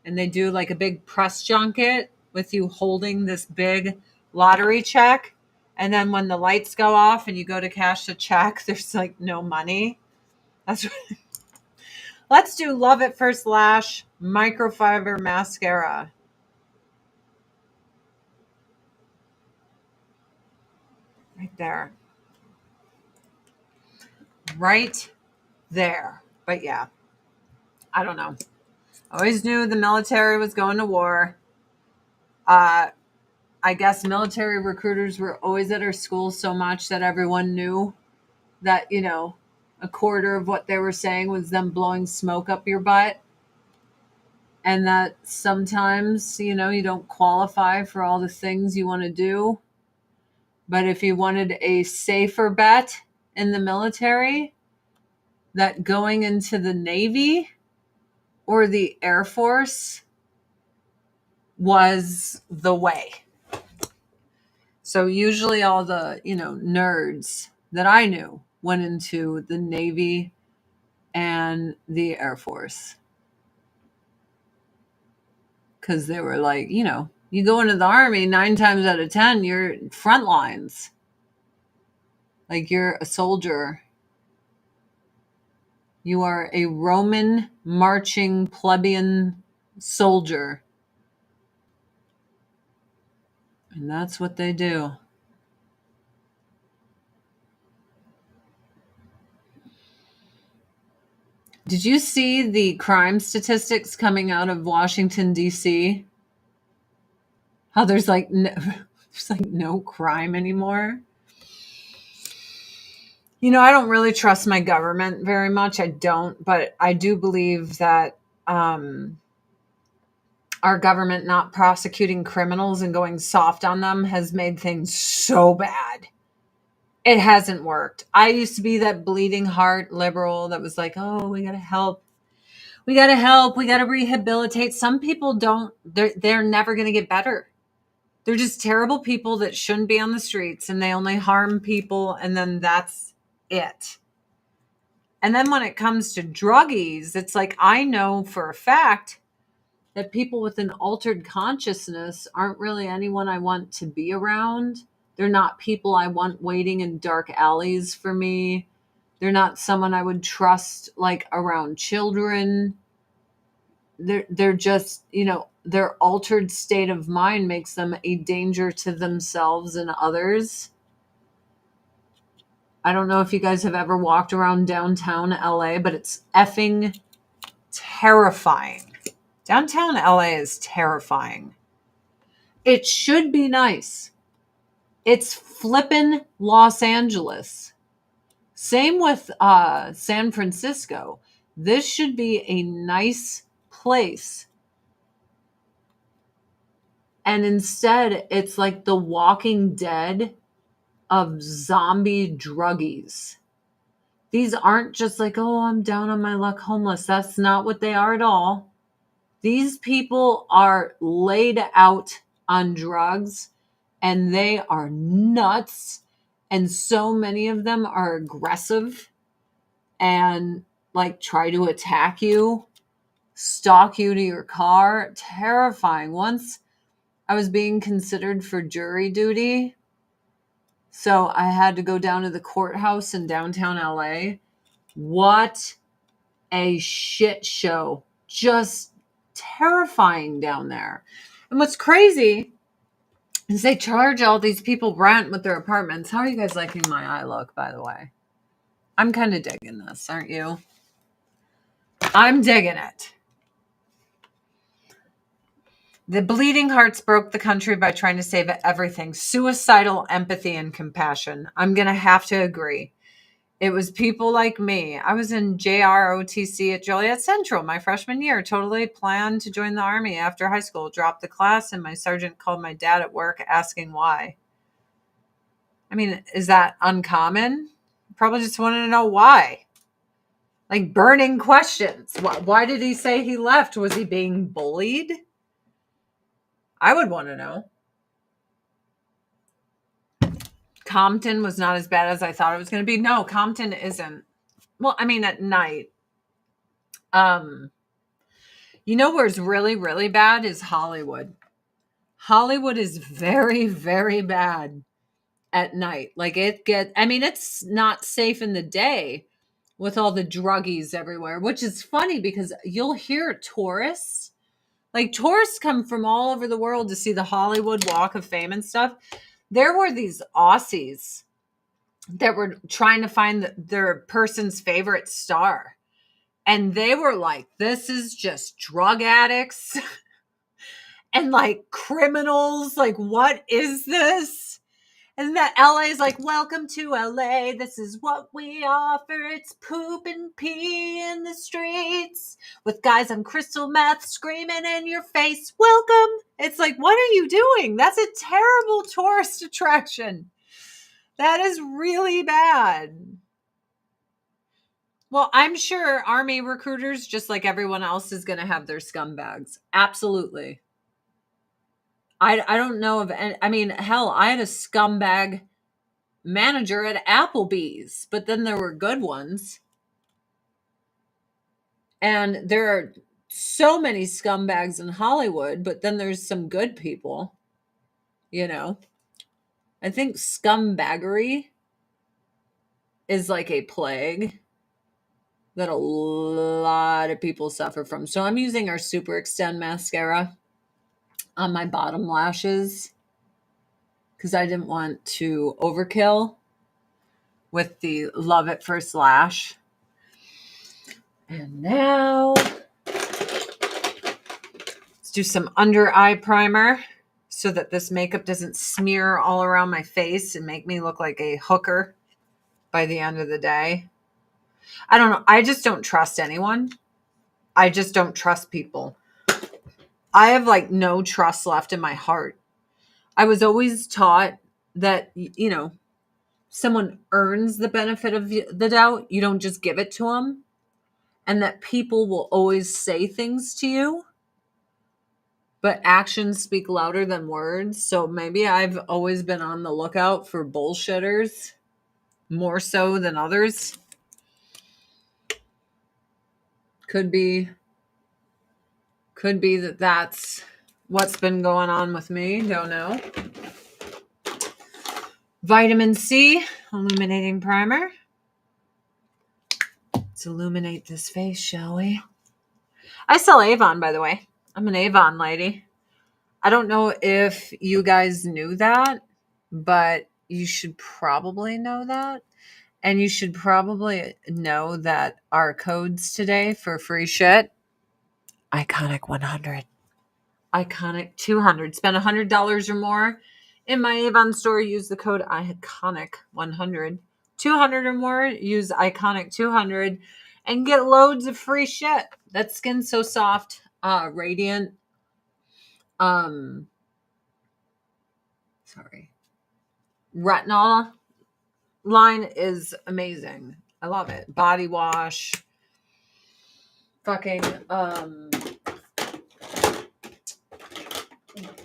and they do like a big press junket with you holding this big lottery check. And then when the lights go off and you go to cash the check, there's like no money. That's what. Let's do Love at First Lash microfiber mascara. Right there. Right there. But yeah, I don't know. I always knew the military was going to war. I guess military recruiters were always at our school so much that everyone knew that, a quarter of what they were saying was them blowing smoke up your butt. And that sometimes, you don't qualify for all the things you want to do. But if you wanted a safer bet in the military, that going into the Navy or the Air Force was the way. So usually all the, nerds that I knew went into the Navy and the Air Force. Because they were like, you go into the Army 9 times out of 10, you're front lines. Like you're a soldier. You are a Roman marching plebeian soldier. And that's what they do. Did you see the crime statistics coming out of Washington, D.C.? How there's no crime anymore. I don't really trust my government very much. I don't, but I do believe that our government not prosecuting criminals and going soft on them has made things so bad. It hasn't worked. I used to be that bleeding heart liberal that was like, oh, we got to help. We got to help. We got to rehabilitate. Some people don't. They're never going to get better. They're just terrible people that shouldn't be on the streets, and they only harm people, and then that's it. And then when it comes to druggies, it's like I know for a fact that people with an altered consciousness aren't really anyone I want to be around. They're not people I want waiting in dark alleys for me. They're not someone I would trust like around children. They're just, their altered state of mind makes them a danger to themselves and others. I don't know if you guys have ever walked around downtown LA, but it's effing terrifying. Downtown LA is terrifying. It should be nice. It's flippin' Los Angeles. Same with San Francisco. This should be a nice place. And instead, it's like the Walking Dead of zombie druggies. These aren't just like, oh, I'm down on my luck homeless. That's not what they are at all. These people are laid out on drugs and they are nuts. And so many of them are aggressive and like try to attack you, stalk you to your car. Terrifying. Once I was being considered for jury duty. So I had to go down to the courthouse in downtown LA. What a shit show. Just terrifying down there. And what's crazy is they charge all these people rent with their apartments. How are you guys liking my eye look, by the way? I'm kind of digging this, aren't you? I'm digging it. The bleeding hearts broke the country by trying to save everything. Suicidal empathy and compassion. I'm going to have to agree. It was people like me. I was in JROTC at Joliet Central my freshman year. Totally planned to join the Army after high school. Dropped the class and my sergeant called my dad at work asking why. I mean, is that uncommon? Probably just wanted to know why. Like burning questions. Why did he say he left? Was he being bullied? I would want to know. Compton was not as bad as I thought it was going to be. No, Compton isn't. Well, I mean, at night. Where's really, really bad is Hollywood. Hollywood is very, very bad at night. Like it's not safe in the day with all the druggies everywhere, which is funny because you'll hear tourists. Like tourists come from all over the world to see the Hollywood Walk of Fame and stuff. There were these Aussies that were trying to find their person's favorite star. And they were like, this is just drug addicts and like criminals. Like, what is this? And that LA is like, welcome to LA. This is what we offer. It's poop and pee in the streets with guys on crystal meth screaming in your face. Welcome. It's like, what are you doing? That's a terrible tourist attraction. That is really bad. Well, I'm sure Army recruiters, just like everyone else, is going to have their scumbags. Absolutely. I don't know of any, I mean, hell, I had a scumbag manager at Applebee's, but then there were good ones. And there are so many scumbags in Hollywood, but then there's some good people, you know. I think scumbaggery is like a plague that a lot of people suffer from. So I'm using our Super Extend mascara on my bottom lashes because I didn't want to overkill with the Love at First Lash. And now let's do some under eye primer so that this makeup doesn't smear all around my face and make me look like a hooker by the end of the day. I don't know. I just don't trust anyone. I just don't trust people. I have like no trust left in my heart. I was always taught that, you know, someone earns the benefit of the doubt. You don't just give it to them. And that people will always say things to you, but actions speak louder than words. So maybe I've always been on the lookout for bullshitters more so than others. Could be that that's what's been going on with me. Don't know. Vitamin C illuminating primer. Let's illuminate this face, shall we? I sell Avon, by the way. I'm an Avon lady. I don't know if you guys knew that, but you should probably know that. And you should probably know that our codes today for free shit, Iconic 100, Iconic 200. Spend $100 or more in my Avon store. Use the code Iconic 100. 200 or more, use Iconic 200 and get loads of free shit. That Skin So Soft, radiant, retinol line is amazing. I love it. Body wash, fucking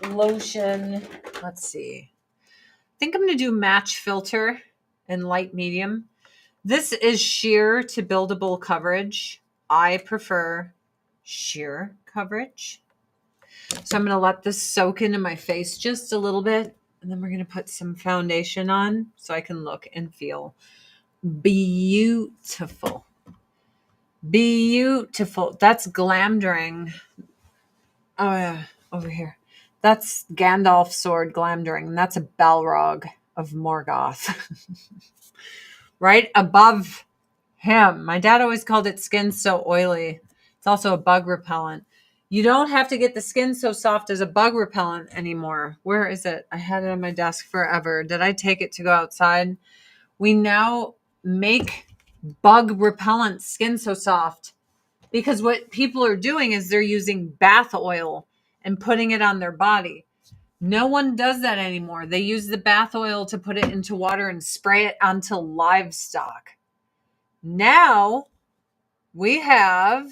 lotion. Let's see. I think I'm going to do match filter in light medium. This is sheer to buildable coverage. I prefer sheer coverage. So I'm going to let this soak into my face just a little bit. And then we're going to put some foundation on so I can look and feel beautiful. Beautiful. That's Glamdring. Oh, yeah. Over here. That's Gandalf's sword, Glamdring. And that's a Balrog of Morgoth. Right above him. My dad always called it Skin So Oily. It's also a bug repellent. You don't have to get the Skin So Soft as a bug repellent anymore. Where is it? I had it on my desk forever. Did I take it to go outside? We now make bug repellent Skin So Soft because what people are doing is they're using bath oil and putting it on their body. No one does that anymore. They use the bath oil to put it into water and spray it onto livestock. Now we have...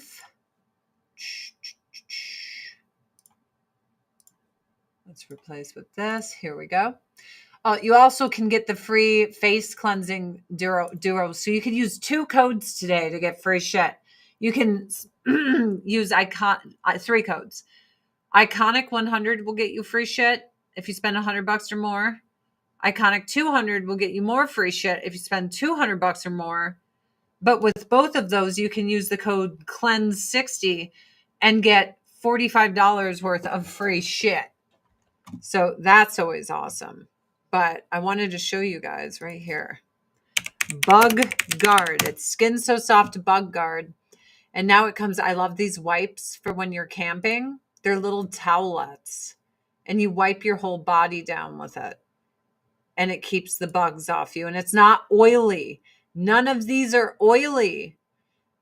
Let's replace with this. Here we go. You also can get the free face cleansing duo. So you can use 2 codes today to get free shit. You can use 3 codes. Iconic 100 will get you free shit if you spend $100 or more. Iconic 200 will get you more free shit if you spend $200 or more. But with both of those, you can use the code CLEANSE60 and get $45 worth of free shit. So that's always awesome. But I wanted to show you guys right here. Bug Guard. It's Skin So Soft Bug Guard. And now it comes, I love these wipes for when you're camping. They're little towelettes, and you wipe your whole body down with it, and it keeps the bugs off you. And it's not oily. None of these are oily.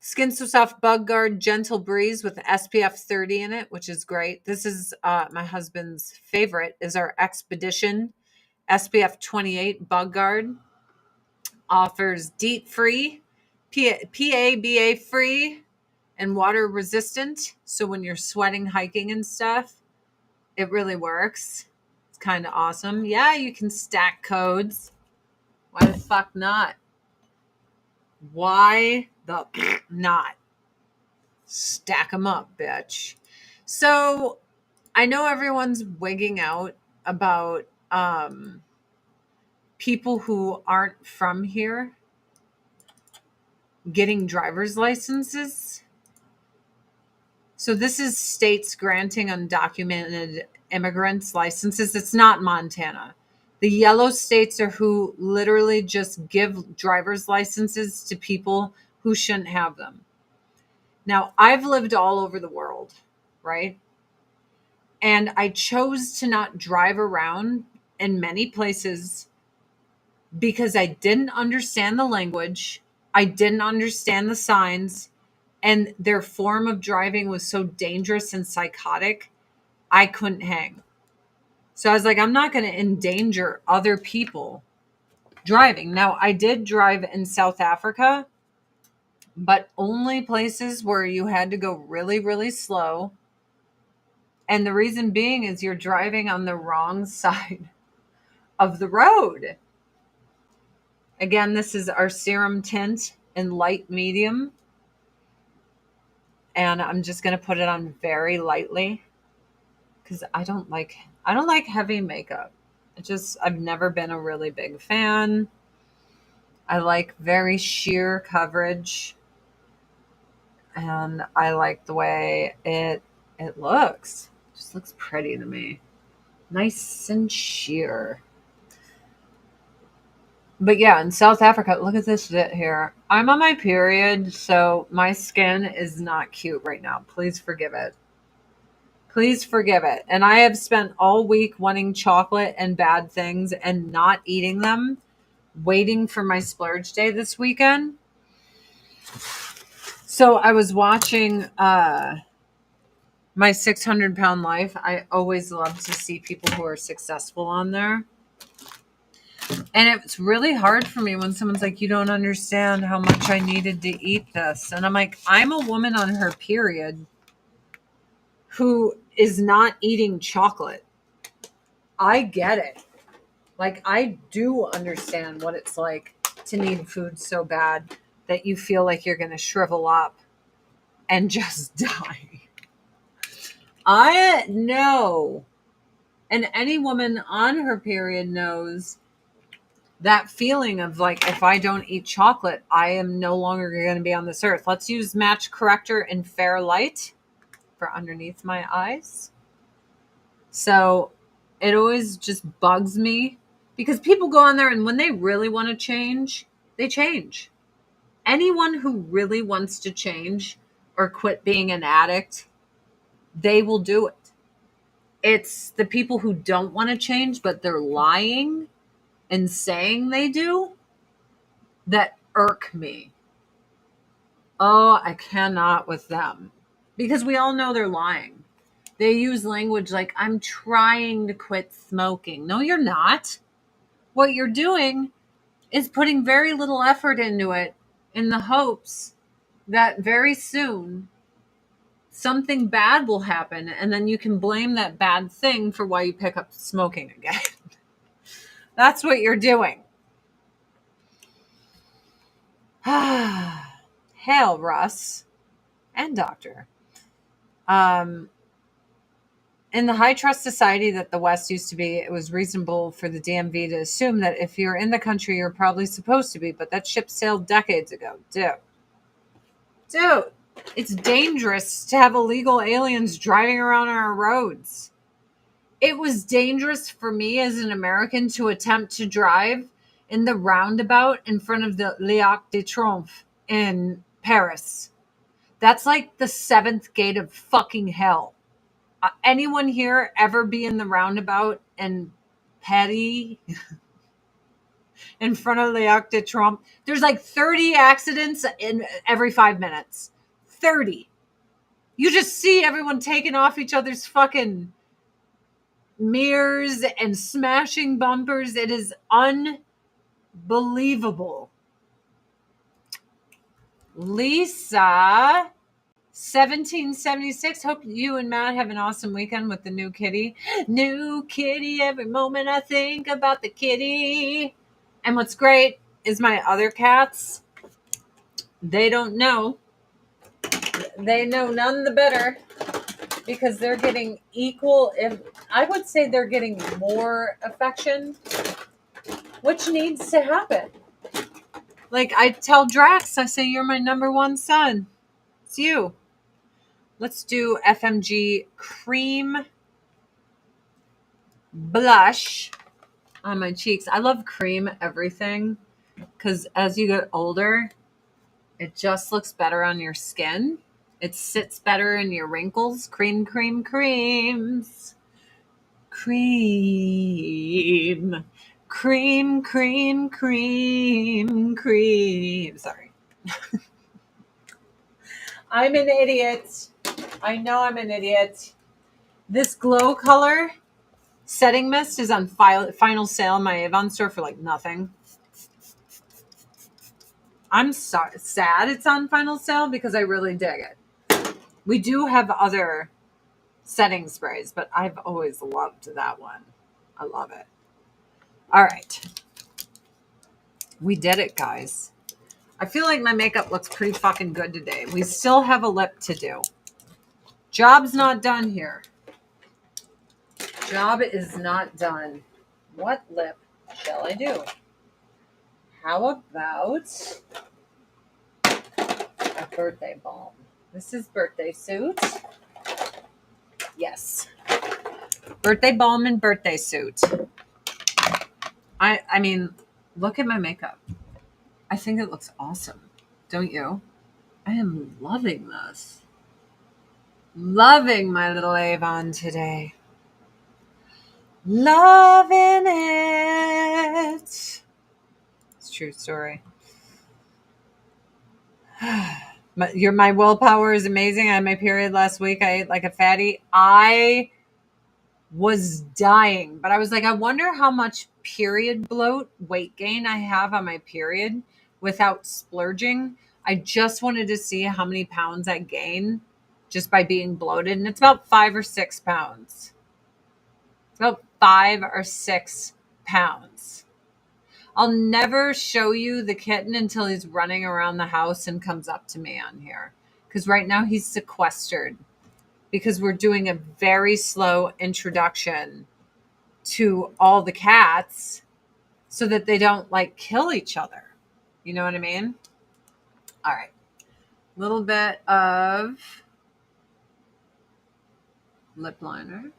Skin So Soft Bug Guard Gentle Breeze with SPF 30 in it, which is great. This is my husband's favorite, is our Expedition SPF 28 Bug Guard. Offers DEET free, PABA free, and water resistant. So when you're sweating, hiking and stuff, it really works. It's kind of awesome. Yeah, you can stack codes. Why the fuck not? Why the not? Stack them up, bitch. So I know everyone's wigging out about people who aren't from here getting driver's licenses. So this is states granting undocumented immigrants licenses. It's not Montana. The yellow states are who literally just give driver's licenses to people who shouldn't have them. Now, I've lived all over the world, right? And I chose to not drive around in many places because I didn't understand the language. I didn't understand the signs, and their form of driving was so dangerous and psychotic, I couldn't hang. So I was like, I'm not going to endanger other people driving. Now, I did drive in South Africa, but only places where you had to go really, really slow. And the reason being is you're driving on the wrong side of the road. Again, this is our serum tint in light medium. And I'm just going to put it on very lightly because I don't like heavy makeup. I've never been a really big fan. I like very sheer coverage, and I like the way it looks. It just looks pretty to me. Nice and sheer. But yeah, in South Africa, look at this shit here. I'm on my period, so my skin is not cute right now. Please forgive it. Please forgive it. And I have spent all week wanting chocolate and bad things and not eating them, waiting for my splurge day this weekend. So I was watching my 600-pound life. I always love to see people who are successful on there. And it's really hard for me when someone's like, you don't understand how much I needed to eat this. And I'm like, I'm a woman on her period who is not eating chocolate. I get it. Like, I do understand what it's like to need food so bad that you feel like you're going to shrivel up and just die. I know. And any woman on her period knows that feeling of like, if I don't eat chocolate, I am no longer going to be on this earth. Let's use Match Corrector in Fair Light for underneath my eyes. So it always just bugs me because people go on there and when they really want to change, they change. Anyone who really wants to change or quit being an addict, they will do it. It's the people who don't want to change, but they're lying and saying they do, that irk me. Oh, I cannot with them. Because we all know they're lying. They use language like, I'm trying to quit smoking. No, you're not. What you're doing is putting very little effort into it in the hopes that very soon something bad will happen and then you can blame that bad thing for why you pick up smoking again. That's what you're doing. Hail, Russ and Doctor. In the high trust society that the West used to be, it was reasonable for the DMV to assume that if you're in the country, you're probably supposed to be, but that ship sailed decades ago. Dude, it's dangerous to have illegal aliens driving around on our roads. It was dangerous for me as an American to attempt to drive in the roundabout in front of the l'Arc de Triomphe in Paris. That's like the seventh gate of fucking hell. Anyone here ever be in the roundabout and petty in front of the Arc de Trump? There's like 30 accidents in every 5 minutes. 30. You just see everyone taking off each other's fucking mirrors and smashing bumpers. It is unbelievable. Lisa 1776. Hope you and Matt have an awesome weekend with the new kitty. New kitty. Every moment I think about the kitty. And what's great is my other cats, they don't know. They know none the better because they're getting equal. If I would say they're getting more affection, which needs to happen. Like I tell Drax, I say, you're my number one son. It's you. Let's do FMG cream blush on my cheeks. I love cream everything because as you get older, it just looks better on your skin. It sits better in your wrinkles. Cream, cream, creams. Cream. Cream, cream, cream, cream. Sorry. I'm an idiot. I know I'm an idiot. This glow color setting mist is on final sale in my Avon store for like nothing. I'm sad it's on final sale because I really dig it. We do have other setting sprays, but I've always loved that one. I love it. All right. We did it, guys. I feel like my makeup looks pretty fucking good today. We still have a lip to do. Job's not done here. Job is not done. What lip shall I do? How about a birthday balm? This is birthday suit. Yes. Birthday balm and birthday suit. I mean, look at my makeup. I think it looks awesome. Don't you? I am loving this. Loving my little Avon today. Loving it. It's a true story. My willpower is amazing. I had my period last week. I ate like a fatty. I was dying, but I was like, I wonder how much period bloat, weight gain I have on my period without splurging. I just wanted to see how many pounds I gain just by being bloated. And it's about 5 or 6 pounds. It's about 5 or 6 pounds. I'll never show you the kitten until he's running around the house and comes up to me on here. Because right now he's sequestered. Because we're doing a very slow introduction to all the cats so that they don't like kill each other. You know what I mean? All right. A little bit of lip liner.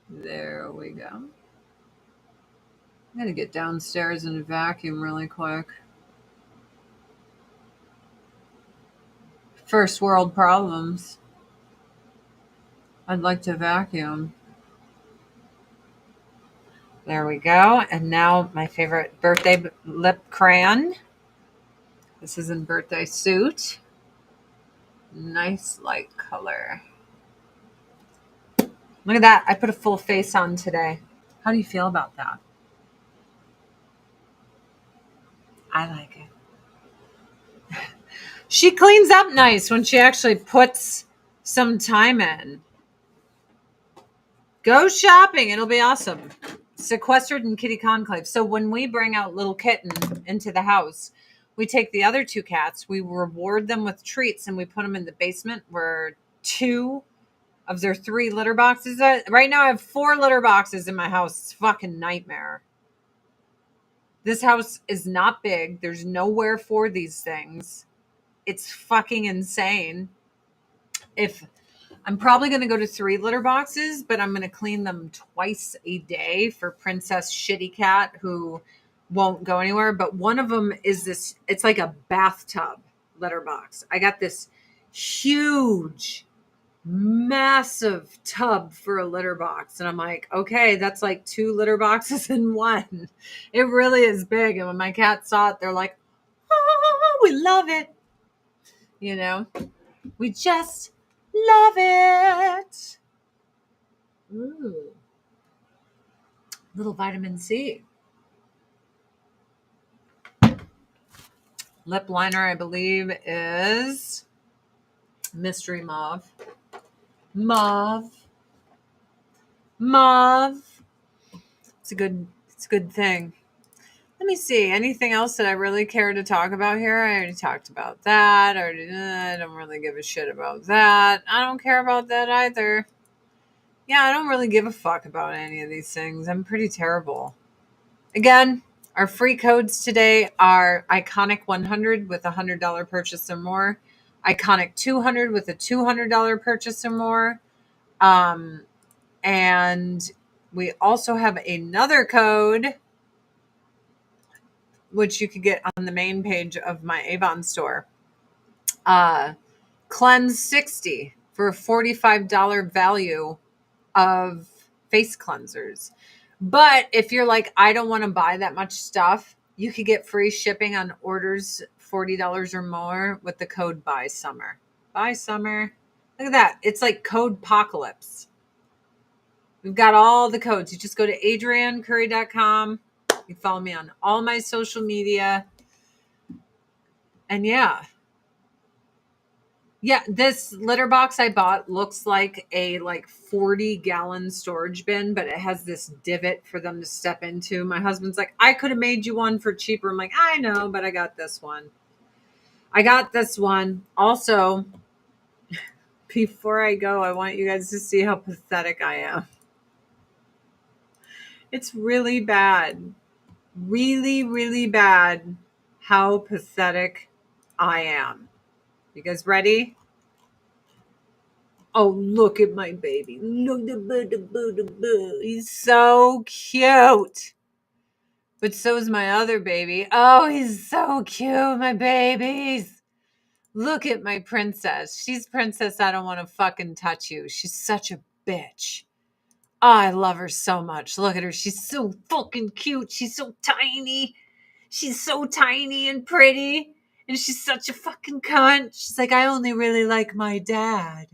There we go. I'm going to get downstairs and vacuum really quick. First world problems. I'd like to vacuum. There we go. And now my favorite birthday lip crayon. This is in birthday suit. Nice light color. Look at that. I put a full face on today. How do you feel about that? I like it. She cleans up nice when she actually puts some time in. Go shopping. It'll be awesome. Sequestered in kitty conclave. So when we bring out little kitten into the house, we take the other 2 cats, we reward them with treats, and we put them in the basement where 2 of their 3 litter boxes. Right now I have 4 litter boxes in my house. It's a fucking nightmare. This house is not big. There's nowhere for these things. It's fucking insane. I'm probably going to go to 3 litter boxes, but I'm going to clean them twice a day for Princess Shitty Cat, who won't go anywhere. But one of them is this, it's like a bathtub litter box. I got this huge massive tub for a litter box. And I'm like, okay, that's like 2 litter boxes in one. It really is big. And when my cats saw it, they're like, oh, we love it. You know, we just love it. Ooh, little vitamin C. Lip liner, I believe, is Mystery Mauve. Mauve. It's a good thing. Let me see. Anything else that I really care to talk about here? I already talked about that. I don't really give a shit about that. I don't care about that either. Yeah, I don't really give a fuck about any of these things. I'm pretty terrible. Again, our free codes today are Iconic 100 with a $100 purchase or more, Iconic 200 with a $200 purchase or more. And we also have another code, which you could get on the main page of my Avon store. Cleanse 60 for a $45 value of face cleansers. But if you're like, I don't want to buy that much stuff, you could get free shipping on orders $40 or more with the code Buy Summer. Buy Summer. Look at that. It's like code Apocalypse. We've got all the codes. You just go to adriancurry.com. You follow me on all my social media. And yeah, this litter box I bought looks like a 40-gallon storage bin, but it has this divot for them to step into. My husband's like, I could have made you one for cheaper. I'm like, I know, but I got this one. Also, before I go, I want you guys to see how pathetic I am. It's really bad. Really, really bad how pathetic I am. You guys ready? Oh, look at my baby. Look at the he's so cute. But so is my other baby. Oh, he's so cute, my babies. Look at my princess. She's princess. I don't want to fucking touch you. She's such a bitch. Oh, I love her so much. Look at her. She's so fucking cute. She's so tiny. She's so tiny and pretty. And she's such a fucking cunt. She's like, I only really like my dad.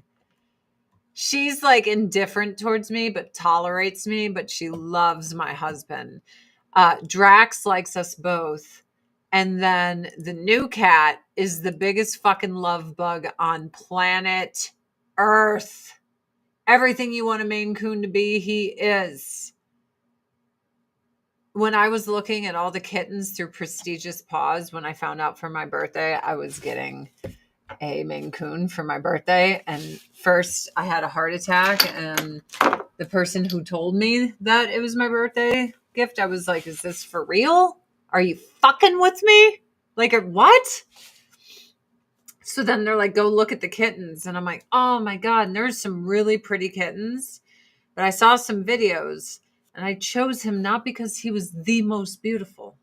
She's like indifferent towards me, but tolerates me, but she loves my husband. Drax likes us both. And then the new cat is the biggest fucking love bug on planet Earth. Everything you want a Maine Coon to be, he is. When I was looking at all the kittens through Prestigious Paws, when I found out for my birthday, I was getting a Maine Coon for my birthday. And first I had a heart attack, and the person who told me that it was my birthday gift, I was like, is this for real? Are you fucking with me? Like, what? So then they're like, go look at the kittens. And I'm like, oh my God, and there's some really pretty kittens. But I saw some videos, and I chose him not because he was the most beautiful,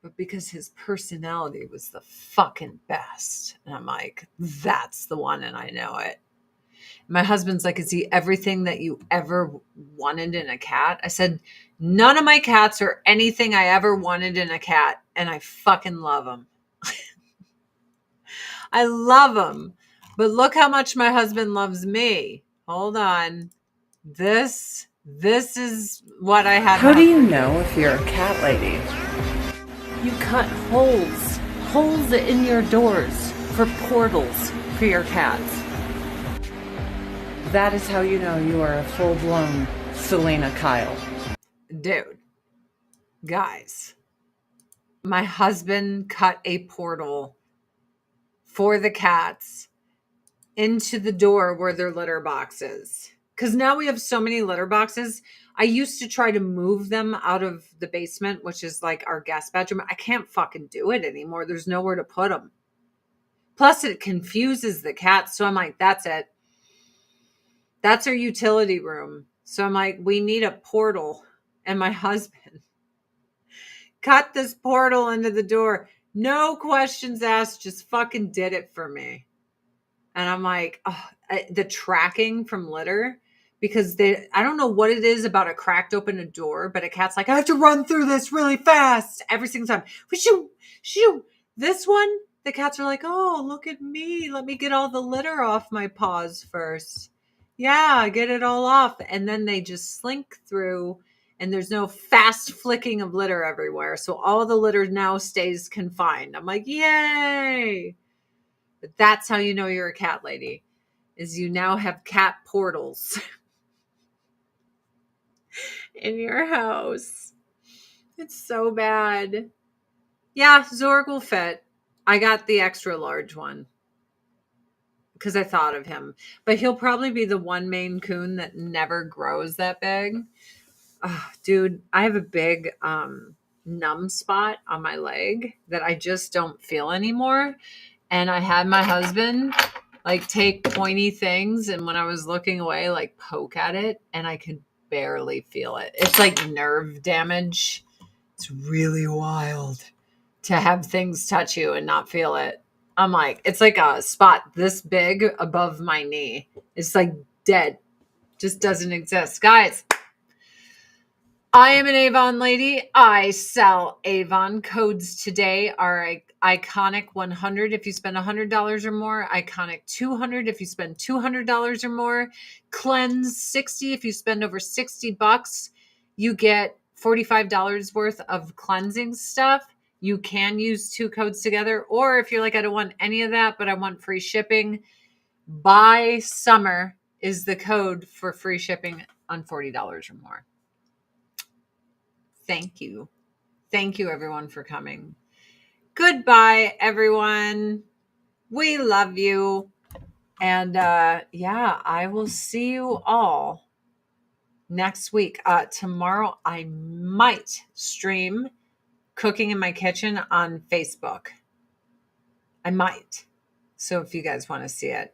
but because his personality was the fucking best. And I'm like, that's the one, and I know it. My husband's like, is he everything that you ever wanted in a cat? I said, none of my cats are anything I ever wanted in a cat, and I fucking love them. I love them. But look how much my husband loves me. Hold on. This is what I had. How do you know if you're a cat lady? You cut holes in your doors for portals for your cats. That is how you know you are a full-blown Selena Kyle. Dude, guys, my husband cut a portal for the cats into the door where their litter box is. Because now we have so many litter boxes. I used to try to move them out of the basement, which is like our guest bedroom. I can't fucking do it anymore. There's nowhere to put them. Plus, it confuses the cats. So I'm like, that's it. That's our utility room. So I'm like, we need a portal. And my husband cut this portal into the door. No questions asked. Just fucking did it for me. And I'm like, oh, the tracking from litter, because I don't know what it is about a cracked open a door, but a cat's like, I have to run through this really fast every single time. Shoo, shoo. This one, the cats are like, oh, look at me. Let me get all the litter off my paws first. Yeah, get it all off. And then they just slink through, and there's no fast flicking of litter everywhere. So all the litter now stays confined. I'm like, yay. But that's how you know you're a cat lady, is you now have cat portals in your house. It's so bad. Yeah, Zorg will fit. I got the extra large one because I thought of him. But he'll probably be the one Maine Coon that never grows that big. Oh, dude, I have a big numb spot on my leg that I just don't feel anymore. And I had my husband like take pointy things, and when I was looking away, like poke at it, and I could barely feel it. It's like nerve damage. It's really wild to have things touch you and not feel it. I'm like, it's like a spot this big above my knee. It's like dead. Just doesn't exist. Guys, I am an Avon lady. I sell Avon. Codes today are iconic 100 if you spend $100 or more, iconic 200 if you spend $200 or more, cleanse 60 if you spend over $60. You get $45 worth of cleansing stuff. You can use 2 codes together, or if you're like, I don't want any of that, but I want free shipping, buy summer is the code for free shipping on $40 or more. Thank you. Thank you, everyone, for coming. Goodbye, everyone. We love you. And yeah, I will see you all next week. Tomorrow, I might stream cooking in my kitchen on Facebook. I might. So if you guys want to see it,